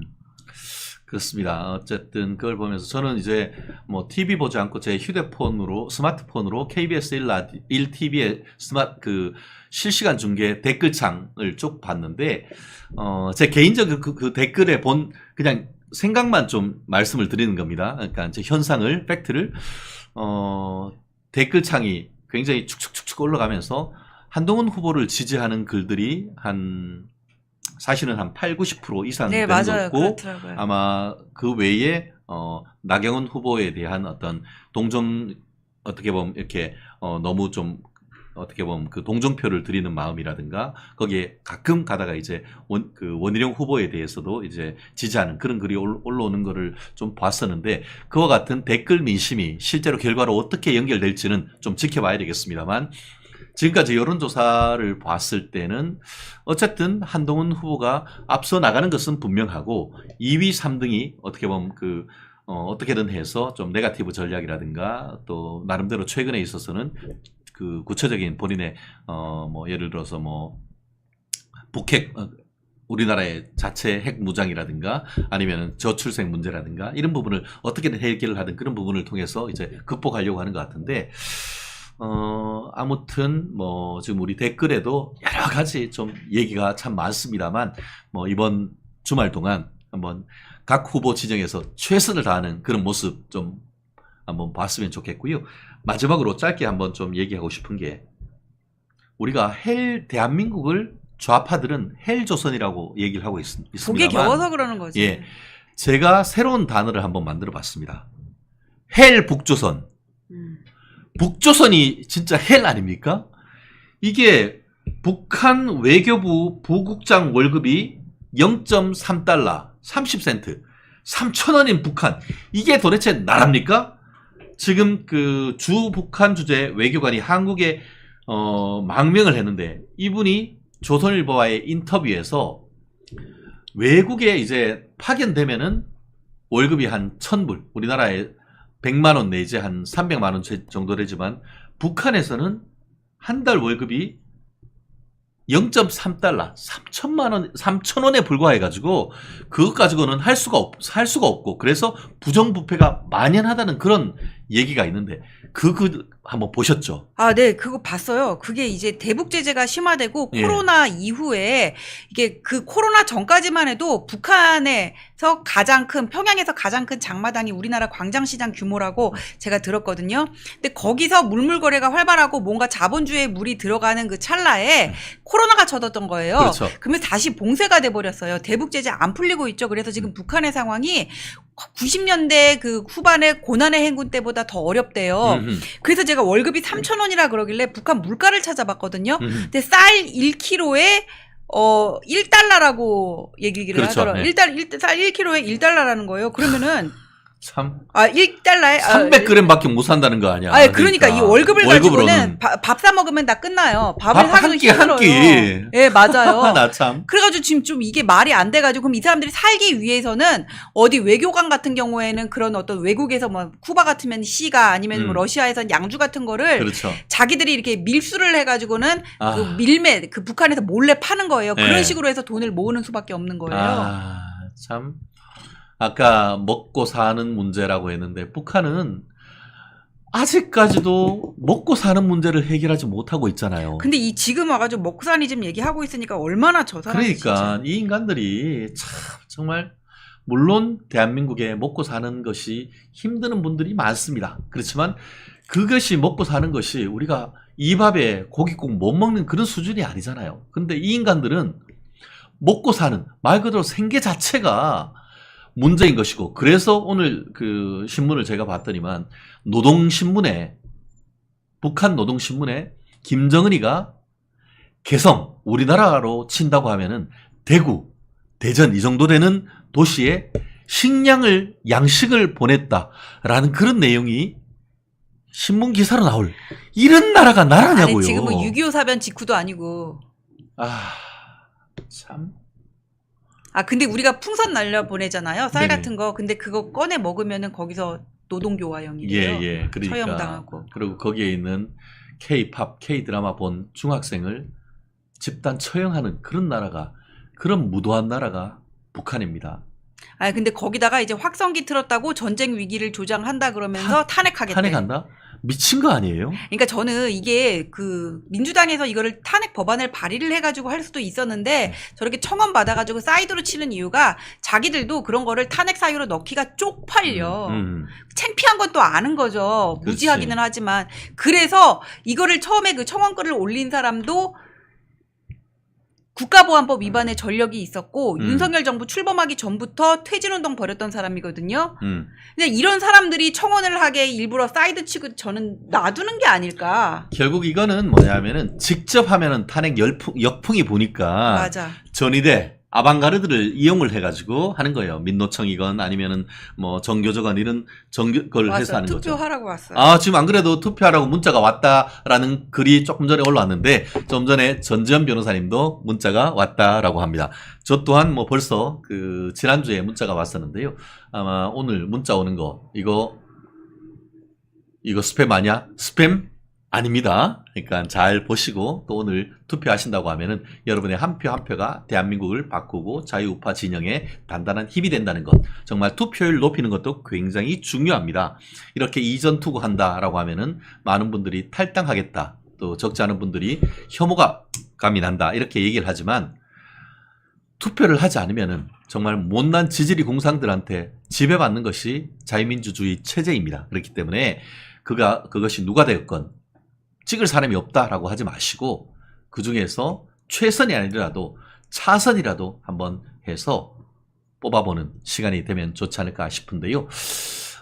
그렇습니다. 어쨌든 그걸 보면서 저는 이제 뭐 TV 보지 않고 제 휴대폰으로 스마트폰으로 KBS 1TV의 실시간 중계 댓글창을 쭉 봤는데 제 개인적 그 댓글에 본 그냥 생각만 좀 말씀을 드리는 겁니다. 그러니까 이제 현상을 팩트를 댓글창이 굉장히 축축축축 올라가면서 한동훈 후보를 지지하는 글들이 사실은 한 80-90% 이상 되는 것 같고 그렇더라고요. 아마 그 외에 나경원 후보에 대한 어떤 어떻게 보면 이렇게 너무 좀 어떻게 보면 그 동정표를 드리는 마음이라든가 거기에 가끔 가다가 이제 원희룡 후보에 대해서도 이제 지지하는 그런 글이 올라오는 거를 좀 봤었는데 그와 같은 댓글 민심이 실제로 결과로 어떻게 연결될지는 좀 지켜봐야 되겠습니다만 지금까지 여론조사를 봤을 때는 어쨌든 한동훈 후보가 앞서 나가는 것은 분명하고 2위, 3등이 어떻게 보면 어떻게든 해서 좀 네거티브 전략이라든가 또 나름대로 최근에 있어서는 그 구체적인 본인의 뭐 예를 들어서 뭐 북핵 우리나라의 자체 핵 무장이라든가 아니면 저출생 문제라든가 이런 부분을 어떻게든 해결을 하든 그런 부분을 통해서 이제 극복하려고 하는 것 같은데 아무튼 뭐 지금 우리 댓글에도 여러 가지 좀 얘기가 참 많습니다만 뭐 이번 주말 동안 한번 각 후보 지정에서 최선을 다하는 그런 모습 좀 한번 봤으면 좋겠고요. 마지막으로 짧게 한번 좀 얘기하고 싶은 게 우리가 대한민국을 좌파들은 헬조선이라고 얘기를 하고 있습니다만 보기 겨워서 그러는 거지. 예, 제가 새로운 단어를 한번 만들어 봤습니다. 헬북조선. 북조선이 진짜 헬 아닙니까? 이게 북한 외교부 부국장 월급이 0.3달러 30센트 3,000원인 북한 이게 도대체 나랍니까? 지금 그 주 북한 주재 외교관이 한국에 망명을 했는데 이분이 조선일보와의 인터뷰에서 외국에 이제 파견되면은 월급이 한 1,000불 우리나라에 100만 원 내지 한 300만 원 정도 되지만 북한에서는 한 달 월급이 0.3달러 3,000원에 불과해가지고 그것 가지고는 할 수가 없고 그래서 부정부패가 만연하다는 그런 얘기가 있는데 한번 보셨죠? 아, 네, 그거 봤어요. 그게 이제 대북 제재가 심화되고 예. 코로나 이후에 이게 그 코로나 전까지만 해도 북한에서 가장 큰 평양에서 가장 큰 장마당이 우리나라 광장시장 규모라고 제가 들었거든요. 근데 거기서 물물 거래가 활발하고 뭔가 자본주의의 물이 들어가는 그 찰나에 코로나가 쳐졌던 거예요. 그렇죠. 그러면 다시 봉쇄가 돼 버렸어요. 대북 제재 안 풀리고 있죠. 그래서 지금 북한의 상황이 90년대 그 후반에 고난의 행군 때보다 더 어렵대요. 그래서 제가 월급이 3,000원이라 그러길래 북한 물가를 찾아봤거든요. 근데 쌀 1kg에 1달러라고 얘기를 그렇죠. 하더라고요. 네. 쌀 1kg에 1달러라는 거예요. 그러면은 참 1달러에 300g밖에 못 산다는 거 아니야? 그러니까 이 월급을 가지고는 밥 사 먹으면 다 끝나요. 밥을 밥 사기도 한 끼. 힘들어요. 예, 맞아요. 나 참. 그래가지고 지금 좀 이게 말이 안 돼가지고 그럼 이 사람들이 살기 위해서는 어디 외교관 같은 경우에는 그런 어떤 외국에서 뭐 쿠바 같으면 C가 아니면 뭐 러시아에선 양주 같은 거를 그렇죠. 자기들이 이렇게 밀수를 해가지고는 아. 그 밀매 그 북한에서 몰래 파는 거예요. 그런 네. 식으로 해서 돈을 모으는 수밖에 없는 거예요. 참. 아까 먹고 사는 문제라고 했는데 북한은 아직까지도 먹고 사는 문제를 해결하지 못하고 있잖아요. 근데 이 지금 와가지고 먹고 사니 지금 얘기하고 있으니까 얼마나 저 사람이 그러니까 진짜. 이 인간들이 참 정말 물론 대한민국에 먹고 사는 것이 힘드는 분들이 많습니다. 그렇지만 그것이 먹고 사는 것이 우리가 이 밥에 고깃국 못 먹는 그런 수준이 아니잖아요. 근데 이 인간들은 먹고 사는 말 그대로 생계 자체가 문제인 것이고, 그래서 오늘 그 신문을 제가 봤더니만 노동신문에, 북한 노동신문에 김정은이가 개성, 우리나라로 친다고 하면은 대구, 대전 이 정도 되는 도시에 식량을, 양식을 보냈다라는 그런 내용이 신문 기사로 나올 이런 나라가 나라냐고요. 아니 지금은 6.25 사변 직후도 아니고. 참. 근데 우리가 풍선 날려 보내잖아요. 쌀 네네. 같은 거. 근데 그거 꺼내 먹으면은 거기서 노동교화형이래요. 예. 그러니까. 처형당하고. 그리고 거기에 있는 K-팝, K-드라마 본 중학생을 집단 처형하는 그런 나라가, 그런 무도한 나라가 북한입니다. 근데 거기다가 이제 확성기 틀었다고 전쟁 위기를 조장한다 그러면서 탄핵하겠대. 탄핵한다? 미친 거 아니에요? 그러니까 저는 이게 그 민주당에서 이거를 탄핵 법안을 발의를 해가지고 할 수도 있었는데 저렇게 청원 받아가지고 사이드로 치는 이유가 자기들도 그런 거를 탄핵 사유로 넣기가 쪽팔려. 창피한 건 또 아는 거죠. 그렇지. 무지하기는 하지만. 그래서 이거를 처음에 그 청원글을 올린 사람도 국가보안법 위반의 전력이 있었고 윤석열 정부 출범하기 전부터 퇴진운동 벌였던 사람이거든요. 근데 이런 사람들이 청원을 하게 일부러 사이드 치고 저는 놔두는 게 아닐까. 결국 이거는 뭐냐면은 직접 하면은 탄핵 역풍이 부니까 맞아. 전위대 아방가르드를 이용을 해가지고 하는 거예요. 민노총이건 아니면은 뭐 정교조건 이런 걸 해서 하는 거죠. 투표하라고 왔어요. 지금 안 그래도 투표하라고 문자가 왔다라는 글이 조금 전에 올라왔는데 좀 전에 전지현 변호사님도 문자가 왔다라고 합니다. 저 또한 뭐 벌써 그 지난주에 문자가 왔었는데요. 아마 오늘 문자 오는 거 이거 스팸 아니야? 스팸? 아닙니다. 그러니까 잘 보시고 또 오늘 투표하신다고 하면은 여러분의 한 표 한 표가 대한민국을 바꾸고 자유우파 진영에 단단한 힘이 된다는 것. 정말 투표율 높이는 것도 굉장히 중요합니다. 이렇게 이전 투구한다라고 하면은 많은 분들이 탈당하겠다. 또 적지 않은 분들이 혐오감이 난다. 이렇게 얘기를 하지만 투표를 하지 않으면은 정말 못난 지지리 공상들한테 지배받는 것이 자유민주주의 체제입니다. 그렇기 때문에 그것이 누가 되었건 찍을 사람이 없다라고 하지 마시고 그 중에서 최선이 아니더라도 차선이라도 한번 해서 뽑아보는 시간이 되면 좋지 않을까 싶은데요.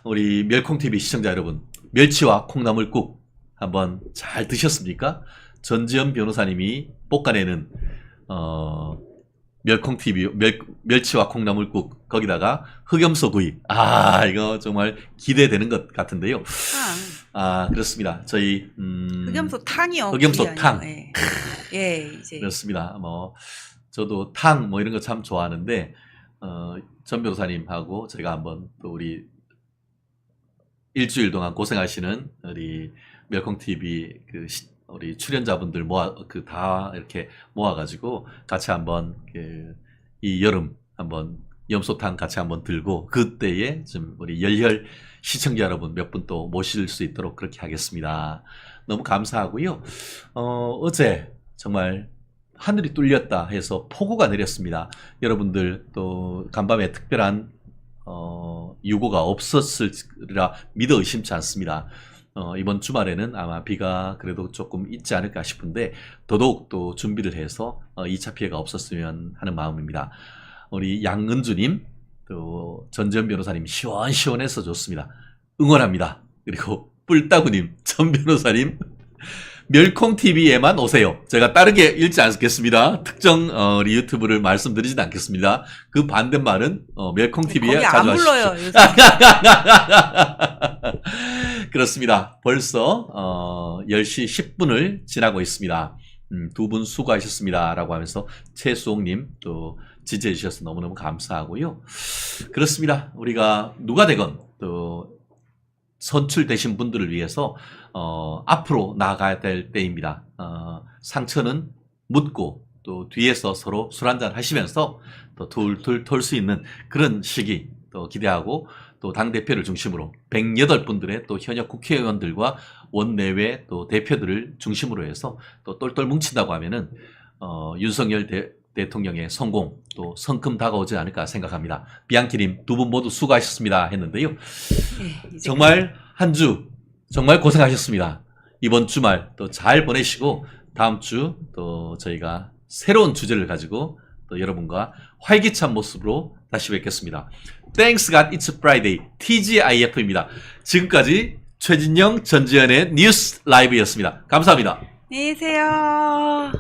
우리 멸콩TV 시청자 여러분, 멸치와 콩나물국 한번 잘 드셨습니까? 전지현 변호사님이 볶아내는 멸콩TV 멸치와 콩나물국 거기다가 흑염소구이 이거 정말 기대되는 것 같은데요. 그렇습니다. 저희 흑염소 탕이요. 흑염소 탕. 이제 그렇습니다. 뭐 저도 탕 뭐 이런 거 참 좋아하는데 전 변호사님하고 제가 한번 또 우리 일주일 동안 고생하시는 우리 멸콩TV 우리 출연자분들 다 이렇게 모아가지고 같이 한번 이 여름 한번 염소탕 같이 한번 들고 그때에 좀 우리 열혈 시청자 여러분 몇 분 또 모실 수 있도록 그렇게 하겠습니다. 너무 감사하고요. 어제 정말 하늘이 뚫렸다 해서 폭우가 내렸습니다. 여러분들 또 간밤에 특별한 유고가 없었으리라 믿어 의심치 않습니다. 이번 주말에는 아마 비가 그래도 조금 있지 않을까 싶은데 더더욱 또 준비를 해서 2차 피해가 없었으면 하는 마음입니다. 우리 양은주님 또 전지현 변호사님 시원시원해서 좋습니다. 응원합니다. 그리고 뿔따구님 전 변호사님 멸콩TV에만 오세요. 제가 다르게 읽지 않겠습니다. 특정 우리 유튜브를 말씀드리진 않겠습니다. 그 반대말은 멸콩TV에 거기 자주 안 하십시오. 불러요, 요새. 그렇습니다. 벌써 10시 10분을 지나고 있습니다. 두 분 수고하셨습니다. 라고 하면서 최수홍님 또 지지해 주셔서 너무너무 감사하고요. 그렇습니다. 우리가 누가 되건 또 선출되신 분들을 위해서 앞으로 나아가야 될 때입니다. 상처는 묻고 또 뒤에서 서로 술 한잔 하시면서 또 툴툴 털 수 있는 그런 시기 또 기대하고 또 당대표를 중심으로 108분들의 또 현역 국회의원들과 원내외 또 대표들을 중심으로 해서 또 똘똘 뭉친다고 하면은 윤석열 대통령의 성공 또 성큼 다가오지 않을까 생각합니다. 비앙키님 두 분 모두 수고하셨습니다 했는데요. 네, 정말 한 주 정말 고생하셨습니다. 이번 주말 또 잘 보내시고 다음 주 또 저희가 새로운 주제를 가지고 또 여러분과 활기찬 모습으로 다시 뵙겠습니다. Thanks God It's Friday TGIF입니다. 지금까지 최진영 전지현의 뉴스 라이브였습니다. 감사합니다. 안녕히 계세요.